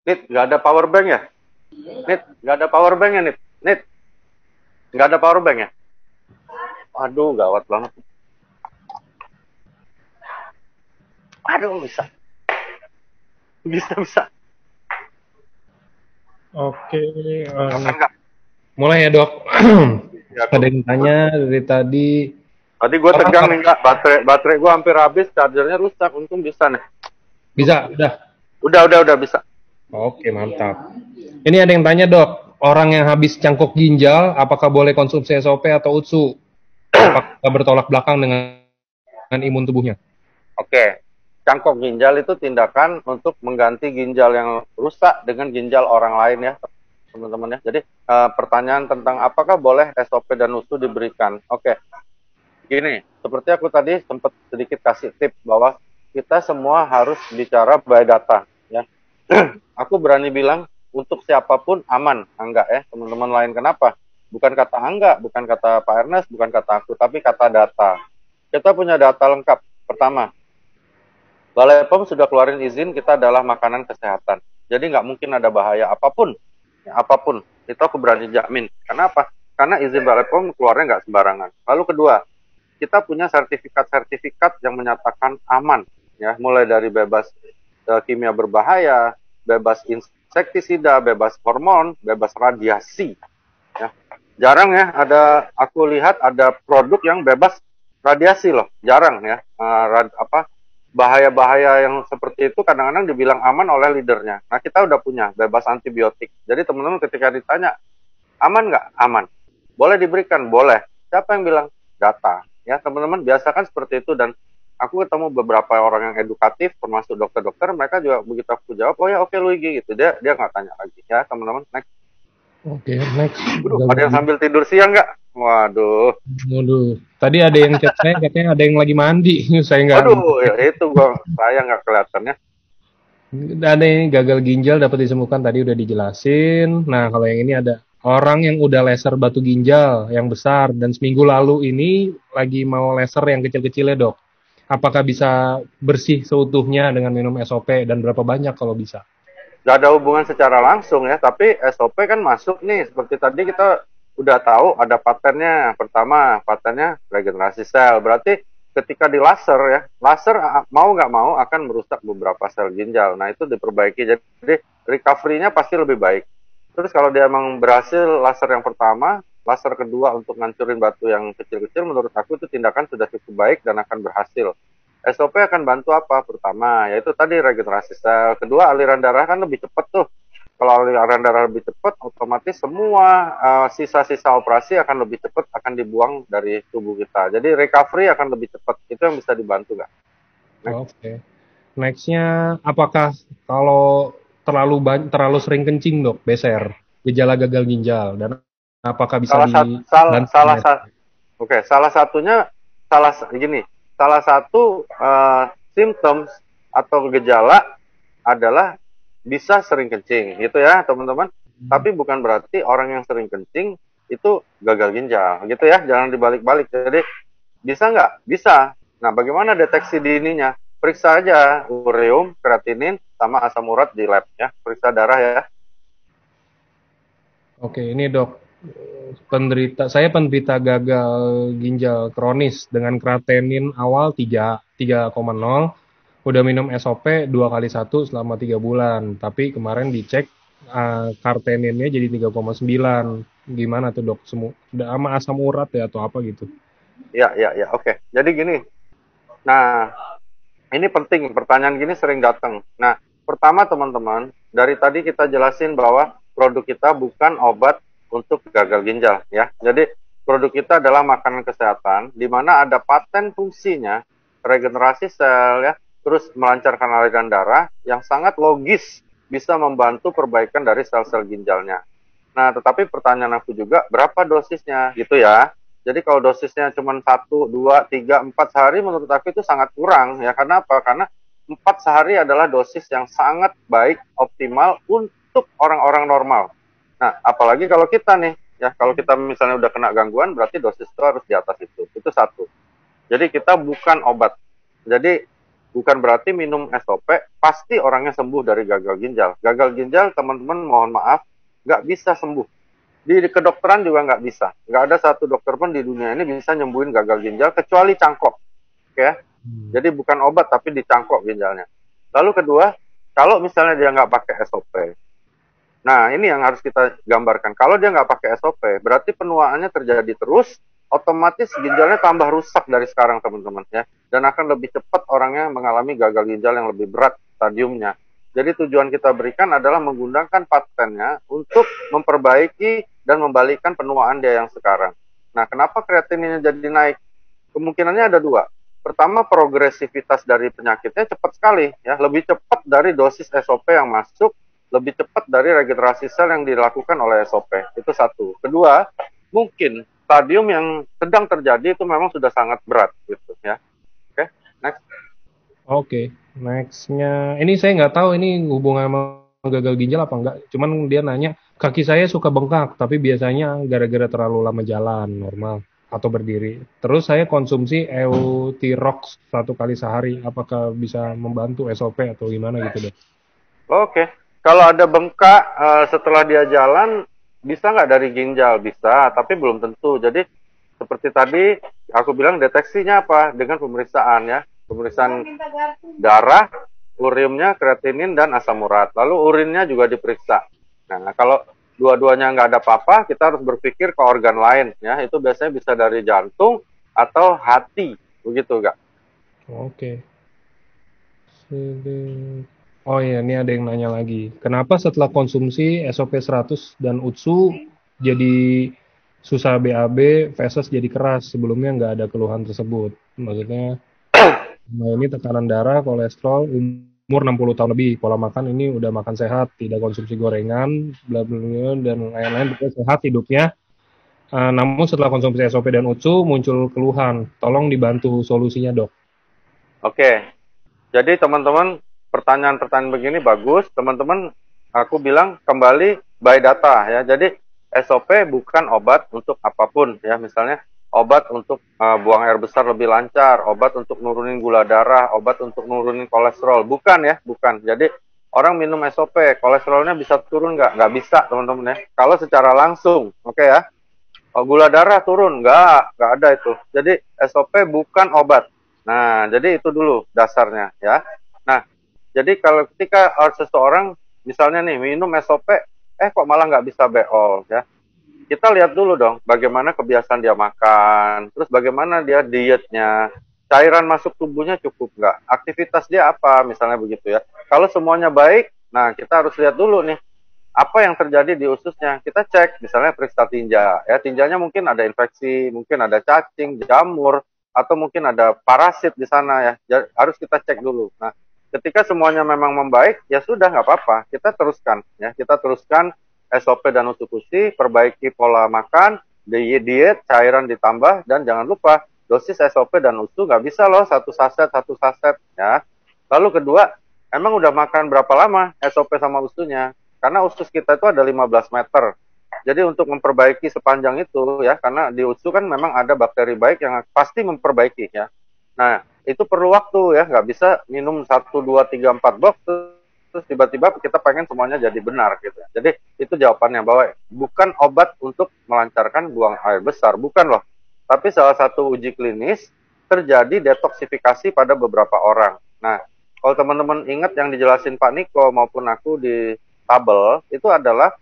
Nit, nggak ada power bank ya? Nit, nggak ada power bank ya, Nit? Nit, nggak ada power bank ya? Aduh, gawat banget. Aduh, bisa. Bisa. Oke, Enggak. mulai ya dok. Ya, Ada yang tanya dari tadi. tadi gue tegang nih, Kak. Baterai gue hampir habis, chargernya rusak. Untung bisa nih. Bisa, udah. Udah bisa. Oke, mantap. Ini ada yang tanya dok, orang yang habis cangkok ginjal, apakah boleh konsumsi SOP atau UTSU? Apakah bertolak belakang dengan imun tubuhnya? Oke. Cangkok ginjal itu tindakan untuk mengganti ginjal yang rusak dengan ginjal orang lain ya, teman-teman ya. Jadi pertanyaan tentang apakah boleh SOP dan UTSU diberikan. Oke. Gini, seperti aku tadi sempat sedikit kasih tip bahwa kita semua harus bicara by data ya. Aku berani bilang untuk siapapun aman, Angga ya, teman-teman lain. Kenapa? Bukan kata Angga, bukan kata Pak Ernest, bukan kata aku, tapi kata data. Kita punya data lengkap. Pertama, Balai POM sudah keluarin izin kita adalah makanan kesehatan. Jadi nggak mungkin ada bahaya apapun. Ya, apapun. Itu aku berani jamin. Kenapa? Karena izin Balai POM keluarnya nggak sembarangan. Lalu kedua, kita punya sertifikat-sertifikat yang menyatakan aman. Ya, mulai dari bebas kimia berbahaya, bebas insektisida, bebas hormon, bebas radiasi. Ya. Jarang ya, aku lihat ada produk yang bebas radiasi loh. Jarang ya. Bahaya-bahaya yang seperti itu kadang-kadang dibilang aman oleh leadernya. Nah, kita udah punya bebas antibiotik. Jadi teman-teman ketika ditanya, aman nggak? Aman. Boleh diberikan? Boleh. Siapa yang bilang? Data. Ya, teman-teman biasakan seperti itu. Dan aku ketemu beberapa orang yang edukatif, termasuk dokter-dokter, mereka juga begitu aku jawab, oh ya oke Luigi gitu. Dia nggak tanya lagi. Ya, teman-teman, next. Oke, next. Ada yang sambil tidur siang nggak? Waduh. Waduh, tadi ada yang chat saya katanya ada yang lagi mandi. Saya nggak. Waduh, ya itu saya nggak kelihatannya. Ada yang gagal ginjal dapat disembuhkan tadi udah dijelasin. Nah, kalau yang ini ada orang yang udah laser batu ginjal yang besar dan seminggu lalu ini lagi mau laser yang kecil-kecilnya dok. Apakah bisa bersih seutuhnya dengan minum SOP dan berapa banyak kalau bisa? Gak ada hubungan secara langsung ya, tapi SOP kan masuk nih, seperti tadi kita udah tahu ada patennya. Pertama, patennya regenerasi sel. Berarti ketika di laser ya, laser mau nggak mau akan merusak beberapa sel ginjal. Nah, itu diperbaiki. Jadi recovery-nya pasti lebih baik. Terus kalau dia emang berhasil laser yang pertama, laser kedua untuk ngancurin batu yang kecil-kecil, menurut aku itu tindakan sudah cukup baik dan akan berhasil. SOP akan bantu apa? Pertama, yaitu tadi regenerasi sel. Kedua, aliran darah kan lebih cepat tuh. Kalau aliran darah lebih cepat, otomatis semua sisa-sisa operasi akan lebih cepat, akan dibuang dari tubuh kita. Jadi recovery akan lebih cepat. Itu yang bisa dibantu, nggak? Oke. Nextnya, apakah kalau terlalu sering kencing dok, beser, gejala gagal ginjal, dan apakah bisa dibantu? Salah satunya salah satu symptoms atau gejala adalah bisa sering kencing, gitu ya teman-teman. Tapi bukan berarti orang yang sering kencing itu gagal ginjal, gitu ya. Jangan dibalik-balik. Jadi bisa nggak? Bisa. Nah, bagaimana deteksi dininya? Periksa aja ureum, kreatinin, sama asam urat di lab ya. Periksa darah ya. Oke, ini dok, saya penderita gagal ginjal kronis dengan kreatinin awal 3,0, udah minum SOP 2 kali 1 selama 3 bulan, tapi kemarin dicek kreatininnya jadi 3,9. Gimana tuh dok? Sama asam urat ya atau apa gitu? Ya, oke. Jadi gini, nah ini penting, pertanyaan gini sering datang. Nah, pertama teman-teman, dari tadi kita jelasin bahwa produk kita bukan obat untuk gagal ginjal ya. Jadi produk kita adalah makanan kesehatan di mana ada paten fungsinya regenerasi sel ya, terus melancarkan aliran darah yang sangat logis bisa membantu perbaikan dari sel-sel ginjalnya. Nah, tetapi pertanyaan aku juga berapa dosisnya gitu ya. Jadi kalau dosisnya cuma 1, 2, 3, 4 sehari menurut aku itu sangat kurang ya. Karena apa? Karena 4 sehari adalah dosis yang sangat baik, optimal untuk orang-orang normal. Nah, apalagi kalau kita nih, ya kalau kita misalnya udah kena gangguan, berarti dosis itu harus di atas itu. Itu satu. Jadi kita bukan obat. Jadi bukan berarti minum SOP pasti orangnya sembuh dari gagal ginjal. Gagal ginjal, teman-teman mohon maaf, nggak bisa sembuh. Di kedokteran juga nggak bisa. Nggak ada satu dokter pun di dunia ini bisa nyembuhin gagal ginjal kecuali cangkok. Oke ya? Jadi bukan obat tapi dicangkok ginjalnya. Lalu kedua, kalau misalnya dia nggak pakai SOP, nah ini yang harus kita gambarkan. Kalau dia nggak pakai SOP, berarti penuaannya terjadi terus, otomatis ginjalnya tambah rusak dari sekarang teman-teman ya. Dan akan lebih cepat orangnya mengalami gagal ginjal yang lebih berat stadiumnya. Jadi tujuan kita berikan adalah menggunakan patennya untuk memperbaiki dan membalikkan penuaan dia yang sekarang. Nah, kenapa kreatininnya jadi naik? Kemungkinannya ada dua. Pertama, progresivitas dari penyakitnya cepat sekali, ya, lebih cepat dari dosis SOP yang masuk, lebih cepat dari regenerasi sel yang dilakukan oleh SOP. Itu satu. Kedua, mungkin stadium yang sedang terjadi itu memang sudah sangat berat, gitu ya. Oke, next. Oke, nextnya, ini saya nggak tahu ini hubungan sama gagal ginjal apa enggak. Cuman dia nanya, kaki saya suka bengkak, tapi biasanya gara-gara terlalu lama jalan, normal, atau berdiri. Terus saya konsumsi Eutirox 1 kali sehari, apakah bisa membantu SOP atau gimana gitu deh? Oke, kalau ada bengkak setelah dia jalan, bisa nggak dari ginjal? Bisa, tapi belum tentu. Jadi seperti tadi aku bilang deteksinya apa? Dengan pemeriksaan ya. Pemeriksaan darah, ureumnya, kreatinin, dan asam urat. Lalu urinnya juga diperiksa. Nah, kalau dua-duanya nggak ada apa-apa, kita harus berpikir ke organ lain. Ya, itu biasanya bisa dari jantung atau hati. Begitu, nggak? Oke. Oh iya, ini ada yang nanya lagi. Kenapa setelah konsumsi SOP 100 dan UTSU jadi susah BAB, feses jadi keras? Sebelumnya nggak ada keluhan tersebut. Maksudnya, nah ini tekanan darah, kolesterol, umur 60 tahun lebih, pola makan ini udah makan sehat, tidak konsumsi gorengan, bla bla bla, dan lain-lain, sehat hidupnya. Namun setelah konsumsi SOP dan UTSU muncul keluhan. Tolong dibantu solusinya, dok. Oke. Jadi teman-teman, pertanyaan-pertanyaan begini bagus. Teman-teman, aku bilang kembali by data ya. Jadi SOP bukan obat untuk apapun ya. Misalnya obat untuk buang air besar lebih lancar, obat untuk nurunin gula darah, obat untuk nurunin kolesterol. Bukan ya, bukan. Jadi orang minum SOP, kolesterolnya bisa turun nggak? Nggak bisa, teman-teman ya. Kalau secara langsung, oke ya. Oh, gula darah turun, nggak ada itu. Jadi SOP bukan obat. Nah, jadi itu dulu dasarnya ya. Nah, jadi kalau ketika seseorang misalnya nih minum SOP, kok malah nggak bisa beol ya. Kita lihat dulu dong bagaimana kebiasaan dia makan, terus bagaimana dia dietnya, cairan masuk tubuhnya cukup nggak, aktivitas dia apa, misalnya begitu ya. Kalau semuanya baik, nah kita harus lihat dulu nih apa yang terjadi di ususnya. Kita cek, misalnya periksa tinja, ya tinjanya mungkin ada infeksi, mungkin ada cacing, jamur, atau mungkin ada parasit di sana ya. Harus kita cek dulu. Nah, ketika semuanya memang membaik, ya sudah nggak apa-apa, kita teruskan ya, kita teruskan SOP dan usukusi, perbaiki pola makan, diet, cairan ditambah, dan jangan lupa dosis SOP dan usu nggak bisa loh satu saset ya. Lalu kedua, emang udah makan berapa lama SOP sama usunya? Karena usus kita itu ada 15 meter. Jadi untuk memperbaiki sepanjang itu ya, karena di usus kan memang ada bakteri baik yang pasti memperbaiki ya. Nah, itu perlu waktu ya, nggak bisa minum 1, 2, 3, 4 box terus tiba-tiba kita pengen semuanya jadi benar gitu. Jadi itu jawabannya, bahwa bukan obat untuk melancarkan buang air besar, bukan loh. Tapi salah satu uji klinis terjadi detoksifikasi pada beberapa orang. Nah, kalau teman-teman ingat yang dijelasin Pak Niko maupun aku di tabel, itu adalah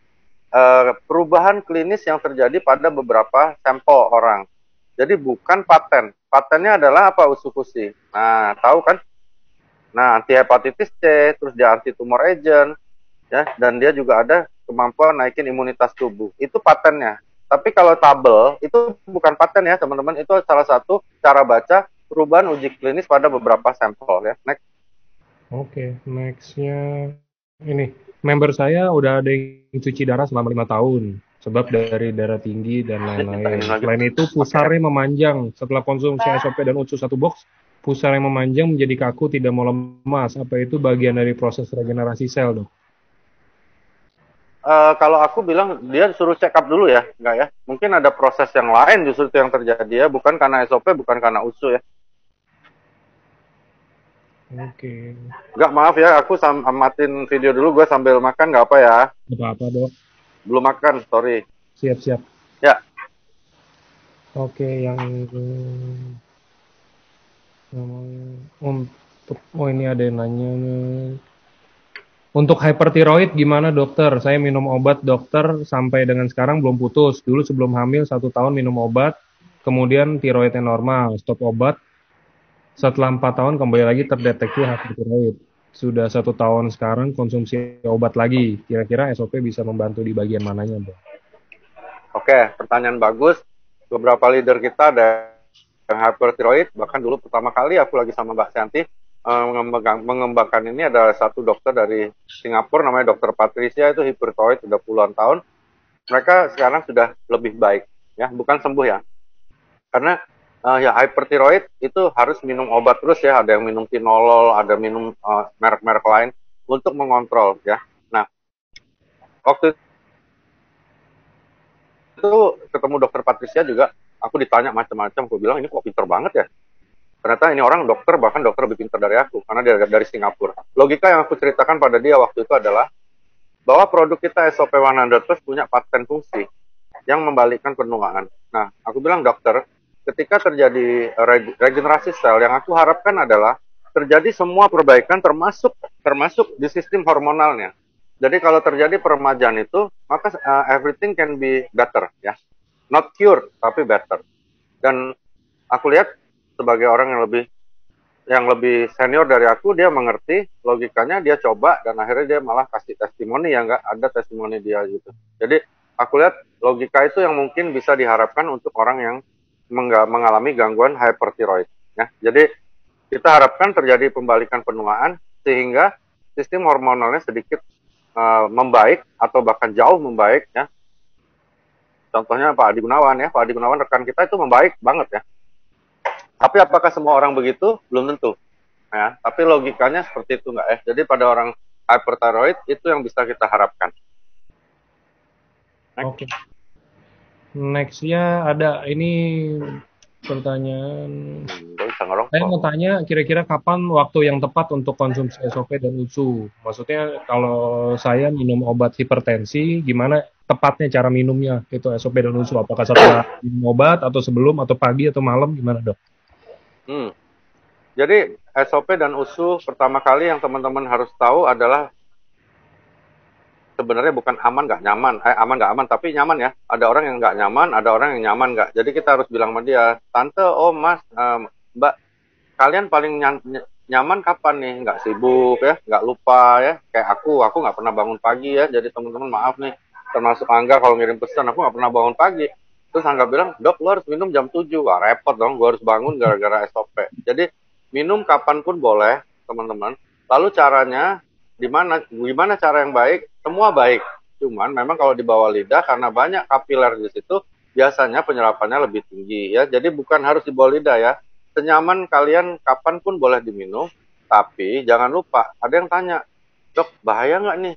perubahan klinis yang terjadi pada beberapa sampel orang. Jadi bukan paten. Patennya adalah apa? Usukusi. Nah, tahu kan? Nah, anti hepatitis C, terus dia anti tumor agent, ya, dan dia juga ada kemampuan naikin imunitas tubuh. Itu patennya. Tapi kalau tabel itu bukan paten ya, teman-teman. Itu salah satu cara baca perubahan uji klinis pada beberapa sampel ya. Next. Oke, nextnya ini member saya udah ada yang cuci darah selama 5 tahun sebab dari darah tinggi dan lain-lain. Selain itu pusarnya memanjang setelah konsumsi SOP dan usus 1 box. Pusar yang memanjang menjadi kaku, tidak mau lemas. Apa itu bagian dari proses regenerasi sel, dok? Kalau aku bilang dia suruh check up dulu ya, enggak ya? Mungkin ada proses yang lain justru itu yang terjadi ya, bukan karena SOP, bukan karena usus ya. Oke. Enggak, maaf ya, aku amatin video dulu, gue sambil makan, nggak apa ya? Nggak apa-apa, dok. Belum makan, sorry. Siap-siap. Ya. Oke, yang untuk ini ada yang nanya nih. Untuk hypertiroid gimana dokter? Saya minum obat dokter sampai dengan sekarang belum putus. Dulu sebelum hamil 1 tahun minum obat, kemudian tiroidnya normal, stop obat. Setelah 4 tahun kembali lagi terdeteksi hypertiroid. Sudah 1 tahun sekarang konsumsi obat lagi. Kira-kira SOP bisa membantu di bagian mananya, Bang? Oke, pertanyaan bagus. Beberapa leader kita ada yang hypertiroid, bahkan dulu pertama kali aku lagi sama Mbak Santi mengembangkan ini, ada satu dokter dari Singapura namanya Dokter Patricia, itu hypertiroid sudah puluhan tahun. Mereka sekarang sudah lebih baik ya, bukan sembuh ya. Karena ya hypertiroid itu harus minum obat terus ya, ada yang minum tinolol, ada minum merek-merek lain untuk mengontrol ya. Nah, waktu itu ketemu Dokter Patricia juga, aku ditanya macam-macam, aku bilang ini kok pinter banget ya. Ternyata ini orang dokter, bahkan dokter lebih pintar dari aku, karena dia dari Singapura. Logika yang aku ceritakan pada dia waktu itu adalah, bahwa produk kita SOP 100 Plus punya paten fungsi yang membalikkan penuaan. Nah, aku bilang dokter, ketika terjadi regenerasi sel, yang aku harapkan adalah terjadi semua perbaikan termasuk di sistem hormonalnya. Jadi kalau terjadi peremajaan itu, maka everything can be better ya. Not cure, tapi better. Dan aku lihat sebagai orang yang lebih senior dari aku, dia mengerti logikanya, dia coba, dan akhirnya dia malah kasih testimoni yang nggak ada testimoni dia gitu. Jadi aku lihat logika itu yang mungkin bisa diharapkan untuk orang yang mengalami gangguan hypertiroid ya. Jadi kita harapkan terjadi pembalikan penuaan sehingga sistem hormonalnya sedikit membaik atau bahkan jauh membaik ya. Contohnya Pak Adi Gunawan ya, Pak Adi Gunawan rekan kita itu membaik banget ya. Tapi apakah semua orang begitu? Belum tentu. Ya, tapi logikanya seperti itu nggak ya? Jadi pada orang hyperthyroid itu yang bisa kita harapkan. Oke. Nextnya ada ini pertanyaan. Saya mau tanya kira-kira kapan waktu yang tepat untuk konsumsi SOP dan USU? Maksudnya kalau saya minum obat hipertensi, gimana tepatnya cara minumnya itu SOP dan USU? Apakah setelah minum obat atau sebelum atau pagi atau malam gimana dok? Hmm. Jadi SOP dan USU pertama kali yang teman-teman harus tahu adalah sebenarnya bukan aman nggak nyaman, aman nggak aman, tapi nyaman ya. Ada orang yang nggak nyaman, ada orang yang nyaman nggak. Jadi kita harus bilang sama dia, tante, oh mas, mbak, kalian paling nyaman kapan nih? Nggak sibuk ya, nggak lupa ya. Kayak aku nggak pernah bangun pagi ya. Jadi teman-teman maaf nih, termasuk Angga kalau ngirim pesan, aku nggak pernah bangun pagi. Terus Angga bilang, dok, lo harus minum jam 7. Wah, repot dong, gue harus bangun gara-gara SOP. Jadi minum kapanpun boleh, teman-teman. Lalu caranya, gimana cara yang baik? Semua baik. Cuman memang kalau di bawah lidah, karena banyak kapiler di situ, biasanya penyerapannya lebih tinggi ya. Jadi bukan harus di bawah lidah ya. Senyaman kalian kapanpun boleh diminum, tapi jangan lupa, ada yang tanya, dok, bahaya nggak nih?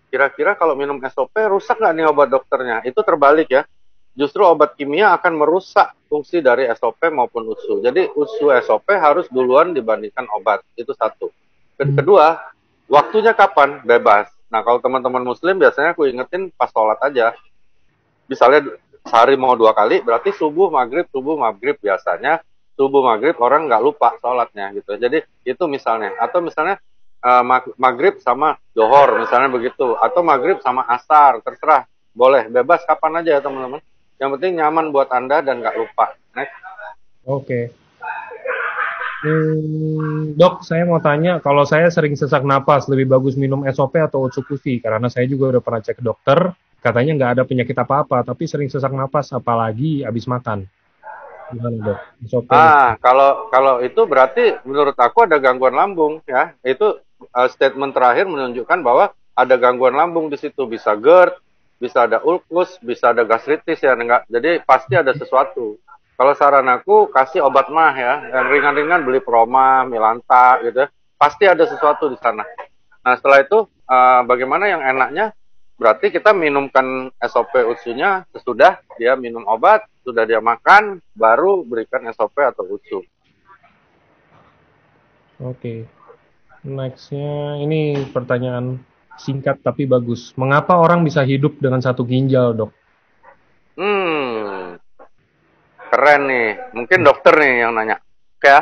Kira-kira kalau minum SOP rusak nggak nih obat dokternya? Itu terbalik ya. Justru obat kimia akan merusak fungsi dari SOP maupun USU. Jadi USU SOP harus duluan dibandingkan obat. Itu satu. Kedua, waktunya kapan? Bebas. Nah, kalau teman-teman muslim biasanya aku ingetin pas sholat aja. Misalnya sehari mau 2 kali, berarti subuh, maghrib biasanya. Subuh, maghrib orang nggak lupa sholatnya gitu. Jadi itu misalnya. Atau misalnya maghrib sama johor misalnya begitu. Atau maghrib sama asar, terserah. Boleh, bebas kapan aja ya teman-teman. Yang penting nyaman buat Anda dan nggak lupa. Next. Oke. Dok, saya mau tanya, kalau saya sering sesak napas, lebih bagus minum SOP atau Otsukushi? Karena saya juga udah pernah cek ke dokter, katanya nggak ada penyakit apa-apa, tapi sering sesak napas, apalagi habis makan. Gimana dok? SOP? Kalau itu berarti menurut aku ada gangguan lambung ya. Itu statement terakhir menunjukkan bahwa ada gangguan lambung di situ, bisa GERD, bisa ada ulkus, bisa ada gastritis ya, enggak. Jadi pasti ada sesuatu. Kalau saran aku kasih obat mah ya, yang ringan-ringan beli Proma, Milanta gitu ya. Pasti ada sesuatu di sana. Nah setelah itu bagaimana yang enaknya? Berarti kita minumkan SOP USU-nya sesudah dia minum obat, sudah dia makan, baru berikan SOP atau USU. Oke. Nextnya, ini pertanyaan singkat tapi bagus. Mengapa orang bisa hidup dengan satu ginjal, dok? Keren nih. Mungkin dokter nih yang nanya. Oke.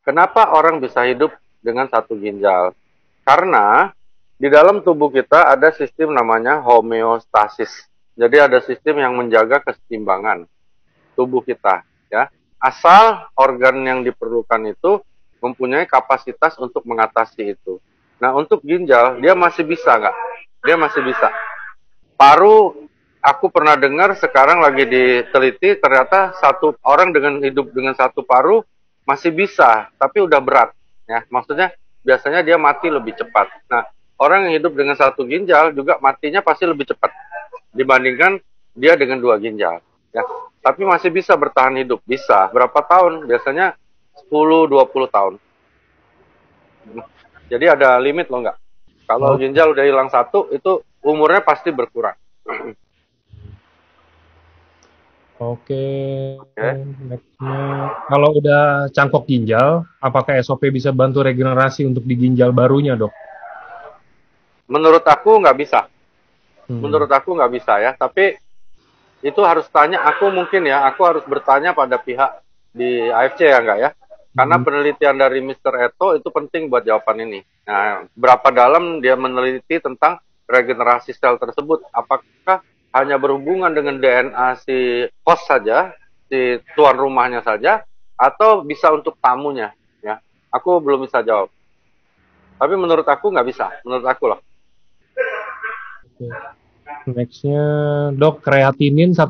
Kenapa orang bisa hidup dengan satu ginjal? Karena di dalam tubuh kita ada sistem namanya homeostasis. Jadi ada sistem yang menjaga keseimbangan tubuh kita. Ya. Asal organ yang diperlukan itu mempunyai kapasitas untuk mengatasi itu. Nah untuk ginjal, dia masih bisa nggak? Dia masih bisa. Paru, aku pernah dengar sekarang lagi diteliti, ternyata satu orang dengan hidup dengan satu paru masih bisa, tapi udah berat. Ya, maksudnya biasanya dia mati lebih cepat. Nah, orang yang hidup dengan satu ginjal juga matinya pasti lebih cepat dibandingkan dia dengan 2 ginjal. Ya, tapi masih bisa bertahan hidup. Bisa. Berapa tahun? Biasanya 10-20 tahun. Jadi ada limit loh nggak? Kalau ginjal udah hilang satu, itu umurnya pasti berkurang. Oke. Nextnya, kalau udah cangkok ginjal, apakah SOP bisa bantu regenerasi untuk di ginjal barunya, dok? Menurut aku nggak bisa. Menurut aku nggak bisa ya. Tapi itu harus tanya. Aku harus bertanya pada pihak di AFC ya nggak ya? Karena penelitian dari Mr. Eto itu penting buat jawaban ini. Nah, berapa dalam dia meneliti tentang regenerasi sel tersebut? Apakah hanya berhubungan dengan DNA si host saja, si tuan rumahnya saja, atau bisa untuk tamunya? Ya, aku belum bisa jawab. Tapi menurut aku nggak bisa. Menurut aku loh. Nextnya, dok, kreatinin 1,1.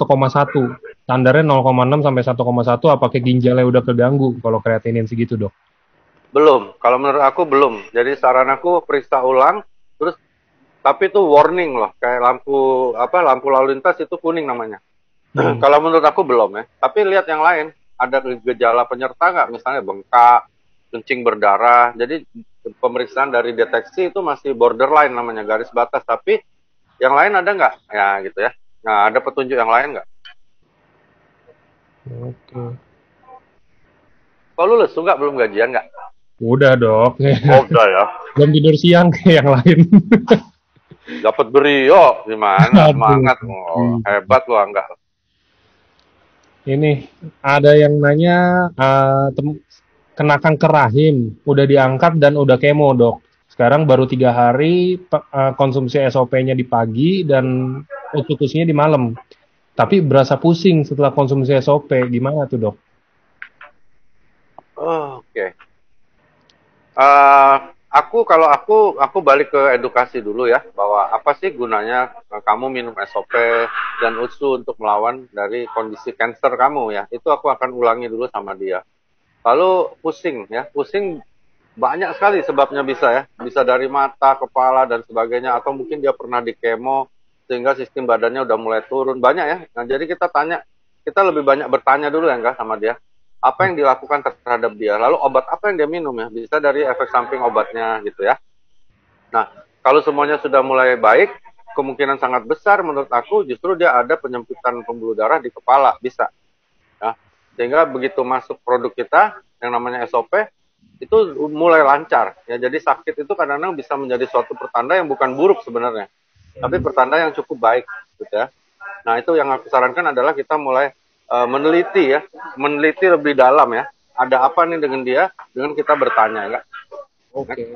Standarnya 0,6 sampai 1,1, apakah ginjalnya udah keganggu kalau kreatinin segitu, dok? Belum. Kalau menurut aku belum. Jadi saran aku periksa ulang, terus tapi itu warning loh, kayak lampu lalu lintas itu kuning namanya. Kalau menurut aku belum ya. Tapi lihat yang lain, ada gejala penyerta nggak? Misalnya bengkak, kencing berdarah. Jadi pemeriksaan dari deteksi itu masih borderline namanya, garis batas. Tapi yang lain ada nggak? Ya gitu ya. Nah, ada petunjuk yang lain nggak? Oke. Kok lu lesu nggak? Belum gajian nggak? Udah, dok. Oh, udah ya. Belum tidur siang kayak yang lain. Dapat brio gimana? Aduh. Semangat. Oh, hebat lu enggak. Ini ada yang nanya kena kanker rahim, udah diangkat dan udah kemo dok. Sekarang baru 3 hari konsumsi SOP-nya di pagi dan eksekusinya di malam. Tapi berasa pusing setelah konsumsi SOP. Gimana tuh dok? Oh, oke. Okay. Kalau aku balik ke edukasi dulu ya, bahwa apa sih gunanya kamu minum SOP dan USU untuk melawan dari kondisi cancer kamu ya. Itu aku akan ulangi dulu sama dia. Lalu pusing ya, pusing banyak sekali sebabnya bisa ya. Bisa dari mata, kepala dan sebagainya, atau mungkin dia pernah di kemo sehingga sistem badannya udah mulai turun. Banyak ya. Nah, jadi kita lebih banyak bertanya dulu ya enggak sama dia. Apa yang dilakukan terhadap dia? Lalu obat apa yang dia minum ya? Bisa dari efek samping obatnya gitu ya. Nah, kalau semuanya sudah mulai baik, kemungkinan sangat besar menurut aku justru dia ada penyempitan pembuluh darah di kepala, bisa. Ya. Sehingga begitu masuk produk kita yang namanya SOP, itu mulai lancar. Ya, jadi sakit itu kadang-kadang bisa menjadi suatu pertanda yang bukan buruk sebenarnya, tapi pertanda yang cukup baik, gitu ya. Nah, itu yang aku sarankan adalah kita mulai meneliti ya, meneliti lebih dalam ya. Ada apa nih dengan dia, dengan kita bertanya, enggak? Oke.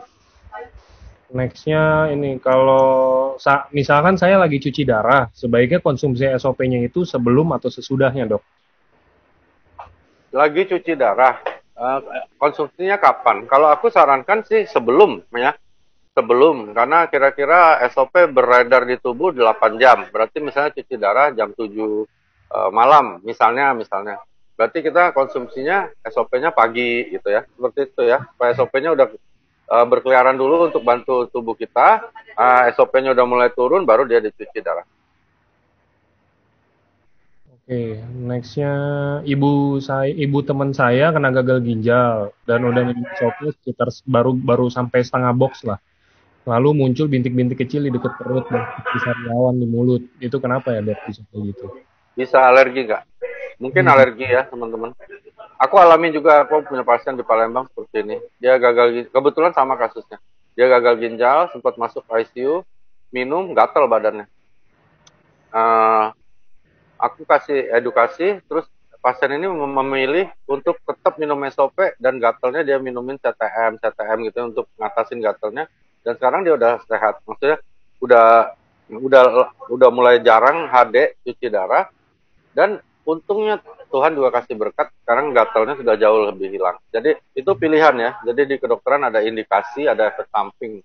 Nextnya ini kalau misalkan saya lagi cuci darah, sebaiknya konsumsi SOP-nya itu sebelum atau sesudahnya dok? Lagi cuci darah, konsumsinya kapan? Kalau aku sarankan sih sebelum ya, sebelum, karena kira-kira SOP beredar di tubuh 8 jam. Berarti misalnya cuci darah jam 7 malam, misalnya. Berarti kita konsumsinya SOP-nya pagi gitu ya. Seperti itu ya. Supaya SOP-nya udah berkeliaran dulu untuk bantu tubuh kita. SOP-nya udah mulai turun, baru dia dicuci darah. Oke, nextnya ibu teman saya kena gagal ginjal dan udah minum SOP sekitar baru baru sampai setengah box lah. Lalu muncul bintik-bintik kecil di dekat perut dan di sariawan di mulut. Itu kenapa ya dok bisa kayak gitu? Bisa alergi nggak? Mungkin Hmm. alergi ya teman-teman. Aku alami juga, aku punya pasien di Palembang seperti ini. Dia gagal, kebetulan sama kasusnya. Dia gagal ginjal, sempat masuk ICU, minum, gatal badannya. Uh, aku kasih edukasi, terus pasien ini memilih untuk tetap minum SOP dan gatalnya dia minumin CTM gitu untuk ngatasin gatalnya. Dan sekarang dia udah sehat, maksudnya udah udah udah mulai jarang HD cuci darah, dan untungnya Tuhan juga kasih berkat, sekarang gatalnya sudah jauh lebih hilang. Jadi itu pilihan ya. Jadi di kedokteran ada indikasi, ada efek samping.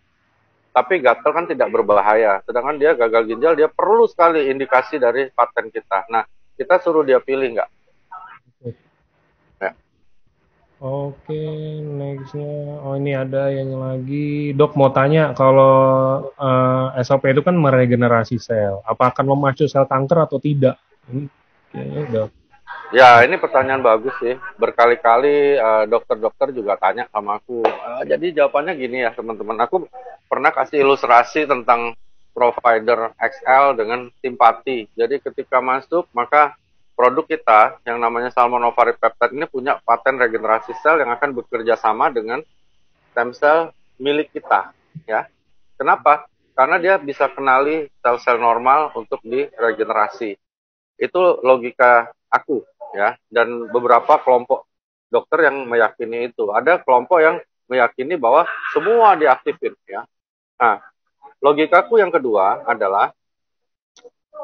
Tapi gatal kan tidak berbahaya. Sedangkan dia gagal ginjal, dia perlu sekali indikasi dari paten kita. Nah, kita suruh dia pilih nggak? Ya. Oke, nextnya, oh ini ada yang lagi, dok mau tanya kalau SOP itu kan meregenerasi sel, apa akan memacu sel kanker atau tidak? Ini kayaknya udah. Ya, ini pertanyaan bagus sih. Berkali-kali dokter-dokter juga tanya sama aku. Jadi jawabannya gini ya teman-teman. Aku pernah kasih ilustrasi tentang provider XL dengan simpati. Jadi ketika masuk, maka produk kita yang namanya Salmonovarid Peptide ini punya paten regenerasi sel yang akan bekerja sama dengan stem cell milik kita. Ya, kenapa? Karena dia bisa kenali sel-sel normal untuk diregenerasi. Itu logika aku ya, dan beberapa kelompok dokter yang meyakini itu. Ada kelompok yang meyakini bahwa semua diaktifin ya. Nah, logikaku yang kedua adalah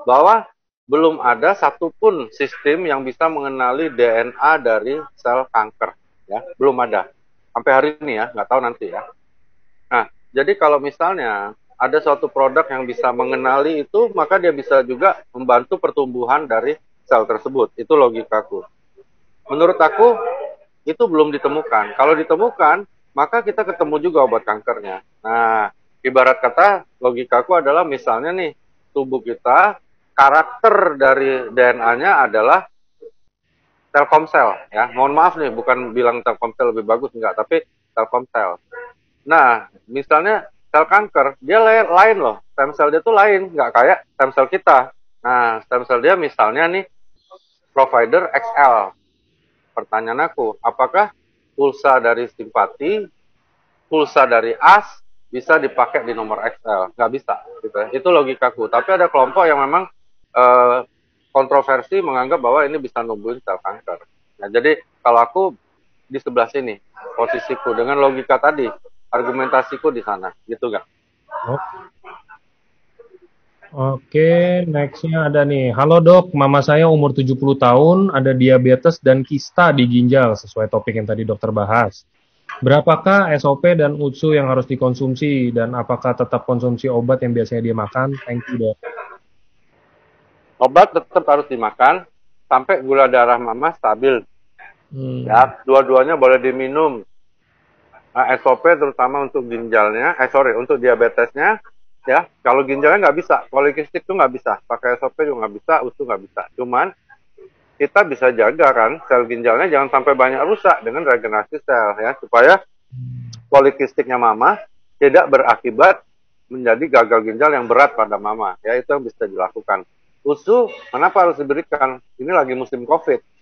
bahwa belum ada satupun sistem yang bisa mengenali DNA dari sel kanker ya, belum ada sampai hari ini ya, nggak tahu nanti ya. Nah, jadi kalau misalnya ada suatu produk yang bisa mengenali itu, maka dia bisa juga membantu pertumbuhan dari sel tersebut. Itu logikaku. Menurut aku, itu belum ditemukan. Kalau ditemukan, maka kita ketemu juga obat kankernya. Nah, ibarat kata, logikaku adalah misalnya nih, tubuh kita, karakter dari DNA-nya adalah Telkomsel. Ya, mohon maaf nih, bukan bilang Telkomsel lebih bagus, enggak, tapi Telkomsel. Nah, misalnya sel kanker, dia lain loh. Stem cell dia tuh lain, nggak kayak stem cell kita. Nah, stem cell dia misalnya nih, provider XL. Pertanyaan aku, apakah pulsa dari simpati, pulsa dari AS, bisa dipakai di nomor XL, nggak bisa gitu ya. Itu logikaku. Tapi ada kelompok yang memang kontroversi menganggap bahwa ini bisa numbuhin sel kanker. Nah, jadi kalau aku di sebelah sini posisiku dengan logika tadi, argumentasiku di sana, gitu nggak? Oke, nextnya ada nih. Halo dok, mama saya umur 70 tahun, ada diabetes dan kista di ginjal, sesuai topik yang tadi dokter bahas. Berapakah SOP dan UTSU yang harus dikonsumsi, dan apakah tetap konsumsi obat yang biasanya dia makan? Thank you dok. Obat tetap harus dimakan sampai gula darah mama stabil. Ya, dua-duanya boleh diminum. SOP terutama untuk ginjalnya, untuk diabetesnya, ya. Kalau ginjalnya nggak bisa, polikistik tuh nggak bisa, pakai SOP juga nggak bisa, UTSU nggak bisa. Cuman kita bisa jaga kan sel ginjalnya jangan sampai banyak rusak dengan regenerasi sel ya, supaya polikistiknya mama tidak berakibat menjadi gagal ginjal yang berat pada mama. Ya, itu yang bisa dilakukan. UTSU kenapa harus diberikan? Ini lagi musim COVID.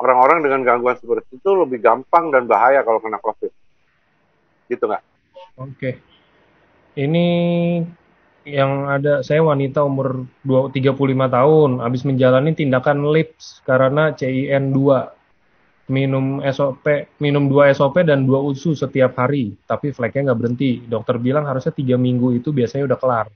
Orang-orang dengan gangguan seperti itu lebih gampang dan bahaya kalau kena COVID. Gitu nggak? Oke. Ini yang ada, saya wanita umur 35 tahun, habis menjalani tindakan LIPS karena CIN 2. Minum SOP, minum 2 SOP dan 2 UTSU setiap hari, tapi fleknya nggak berhenti. Dokter bilang harusnya 3 minggu itu biasanya udah kelar.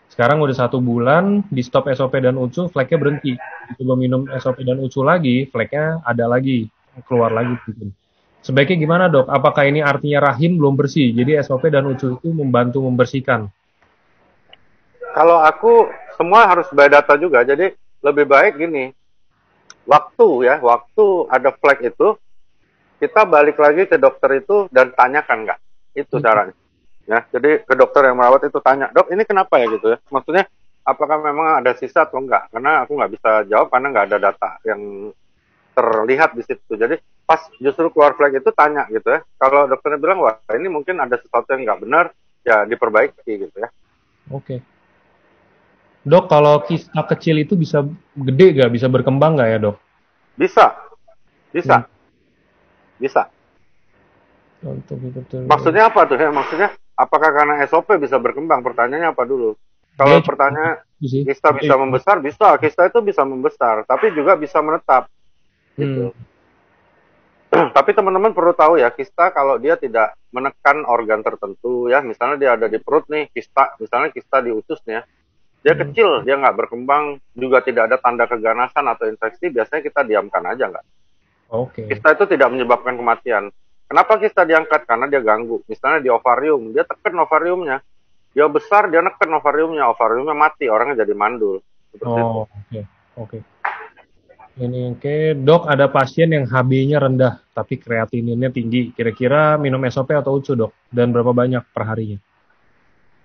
Sekarang udah 1 bulan, di stop SOP dan UTSU, fleknya berhenti. Coba minum SOP dan UTSU lagi, fleknya ada lagi, keluar lagi. Sebaiknya gimana dok? Apakah ini artinya rahim belum bersih? Jadi SOP dan UTSU itu membantu membersihkan. Kalau aku semua harus by data juga, jadi lebih baik gini, waktu ada flek itu, kita balik lagi ke dokter itu dan tanyakan nggak, itu caranya. Ya, jadi ke dokter yang merawat itu tanya, dok ini kenapa ya gitu ya, maksudnya apakah memang ada sisa atau enggak, karena aku nggak bisa jawab karena nggak ada data yang terlihat di situ. Jadi pas justru keluar flek itu tanya gitu ya, kalau dokternya bilang wah ini mungkin ada sesuatu yang nggak benar, ya diperbaiki gitu ya. Oke. Dok, kalau kista kecil itu bisa gede nggak? Bisa berkembang nggak ya dok? Bisa, bisa. Maksudnya apa tuh ya? Maksudnya apakah karena SOP bisa berkembang? Pertanyaannya apa dulu? Kalau pertanyaan kista bisa membesar, bisa. Kista itu bisa membesar, tapi juga bisa menetap. Gitu. Tapi teman-teman perlu tahu ya, kista kalau dia tidak menekan organ tertentu ya, misalnya dia ada di perut nih, kista, misalnya kista di ususnya, dia kecil, dia nggak berkembang, juga tidak ada tanda keganasan atau infeksi, biasanya kita diamkan aja nggak. Kista itu tidak menyebabkan kematian. Kenapa kista diangkat? Karena dia ganggu. Misalnya di ovarium, dia tekan ovariumnya. Dia besar, dia neken ovariumnya mati, orangnya jadi mandul. Oke. Ini dok, ada pasien yang HB-nya rendah, tapi kreatininnya tinggi. Kira-kira minum SOP atau UTSU dok? Dan berapa banyak per harinya?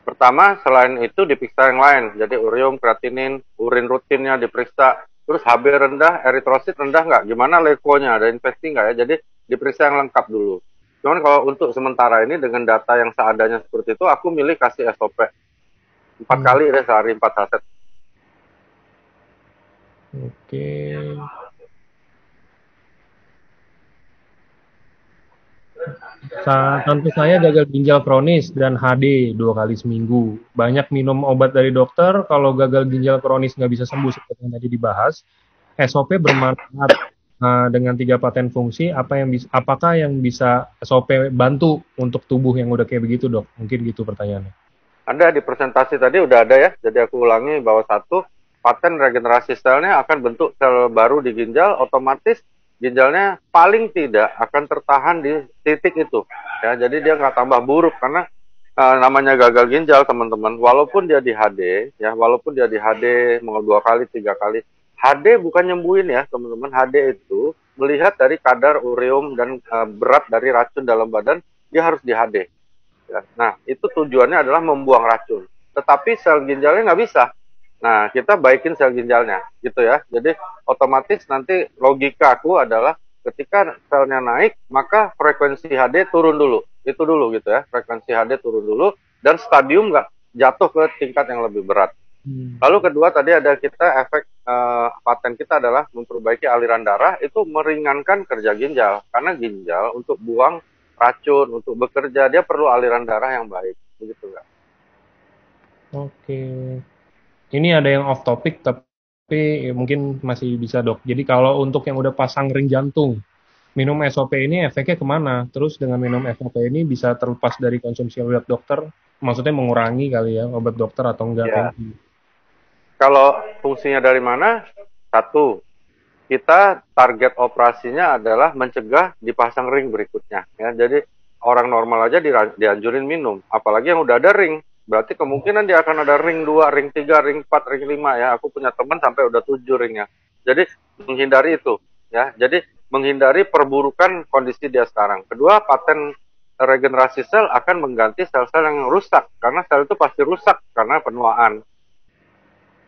Pertama, selain itu diperiksa yang lain. Jadi urium, kreatinin, urin rutinnya diperiksa. Terus HB rendah, eritrosit rendah nggak? Gimana lekonya? Ada infeksi nggak ya? Jadi diperiksa yang lengkap dulu. Cuman kalau untuk sementara ini dengan data yang seadanya seperti itu, aku milih kasih SOP. 4 kali deh sehari, 4 saset. Oke. Tante saya gagal ginjal kronis dan HD 2 kali seminggu. Banyak minum obat dari dokter, kalau gagal ginjal kronis nggak bisa sembuh seperti yang tadi dibahas. SOP bermanfaat dengan 3 paten fungsi. Apakah yang bisa SOP bantu untuk tubuh yang udah kayak begitu dok? Mungkin gitu pertanyaannya. Ada di presentasi tadi udah ada ya. Jadi aku ulangi bahwa 1, paten regenerasi selnya akan bentuk sel baru di ginjal, otomatis ginjalnya paling tidak akan tertahan di titik itu. Ya, jadi dia nggak tambah buruk karena namanya gagal ginjal teman-teman. Walaupun dia di HD, ya walaupun dia di HD mau 2 kali, 3 kali, HD bukan nyembuhin ya teman-teman. HD itu melihat dari kadar ureum dan berat dari racun dalam badan, dia harus di HD. Ya, nah itu tujuannya adalah membuang racun. Tetapi sel ginjalnya nggak bisa. Nah, kita baikin sel ginjalnya, gitu ya. Jadi, otomatis nanti logika aku adalah ketika selnya naik, maka frekuensi HD turun dulu. Itu dulu gitu ya, frekuensi HD turun dulu, dan stadium nggak jatuh ke tingkat yang lebih berat. Lalu kedua tadi ada kita efek paten kita adalah memperbaiki aliran darah, itu meringankan kerja ginjal. Karena ginjal untuk buang racun, untuk bekerja, dia perlu aliran darah yang baik. begitu nggak? Oke. Ini ada yang off topic tapi mungkin masih bisa dok. Jadi kalau untuk yang udah pasang ring jantung, minum SOP ini efeknya kemana? Terus dengan minum SOP ini bisa terlepas dari konsumsi obat dokter? Maksudnya mengurangi kali ya obat dokter atau enggak? Ya, Thank you. kalau fungsinya dari mana? Satu, kita target operasinya adalah mencegah dipasang ring berikutnya. Ya, jadi orang normal aja dianjurin minum, apalagi yang udah ada ring. Berarti kemungkinan dia akan ada ring 2, ring 3, ring 4, ring 5 ya. Aku punya teman sampai udah 7 ringnya. Jadi menghindari itu ya. Jadi menghindari perburukan kondisi dia sekarang. Kedua, paten regenerasi sel akan mengganti sel-sel yang rusak karena sel itu pasti rusak karena penuaan.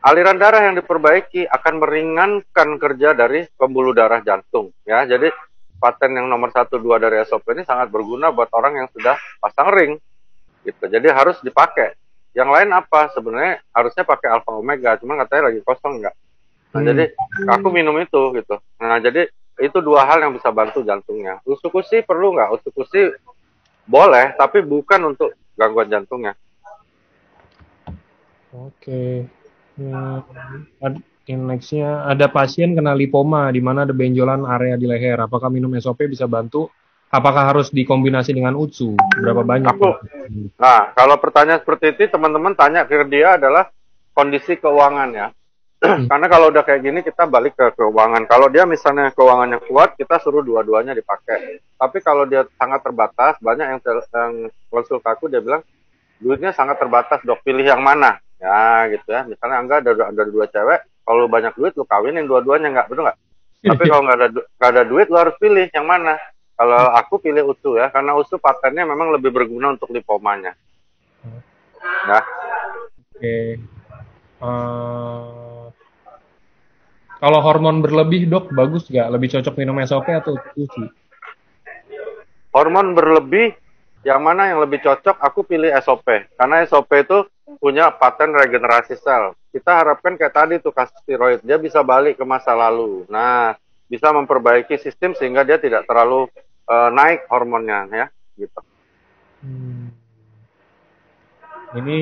Aliran darah yang diperbaiki akan meringankan kerja dari pembuluh darah jantung ya. Jadi paten yang nomor 1, 2 dari SOP ini sangat berguna buat orang yang sudah pasang ring gitu. Jadi harus dipakai. Yang lain apa? Sebenarnya harusnya pakai alfa omega, cuman katanya lagi kosong enggak. Nah, jadi aku minum itu gitu. Nah, jadi itu 2 hal yang bisa bantu jantungnya. Usukusi perlu nggak? Usukusi boleh, tapi bukan untuk gangguan jantungnya. Oke. Nextnya ada pasien kena lipoma di mana ada benjolan area di leher. Apakah minum SOP bisa bantu? Apakah harus dikombinasi dengan UTSU? Berapa banyak? Nah, kalau pertanyaan seperti itu, teman-teman tanya ke dia adalah kondisi keuangan ya. Karena kalau udah kayak gini, kita balik ke keuangan. Kalau dia misalnya keuangannya kuat, kita suruh dua-duanya dipakai. Tapi kalau dia sangat terbatas, banyak yang konsul ke aku, dia bilang, duitnya sangat terbatas, dok, pilih yang mana? Ya, gitu ya. Misalnya Angga ada 2 cewek, kalau banyak duit, lu kawinin dua-duanya, nggak? Betul nggak? Tapi kalau nggak ada duit, lu harus pilih yang mana? Kalau aku pilih UTSU ya, karena UTSU patennya memang lebih berguna untuk lipomanya. Nah. Oke. Kalau hormon berlebih dok, bagus nggak? Lebih cocok minum SOP atau UTSU? Hormon berlebih, yang mana yang lebih cocok? Aku pilih SOP. Karena SOP itu punya paten regenerasi sel. Kita harapkan kayak tadi tuh kasus tiroid, dia bisa balik ke masa lalu. Nah, bisa memperbaiki sistem sehingga dia tidak terlalu naik hormonnya ya gitu. Ini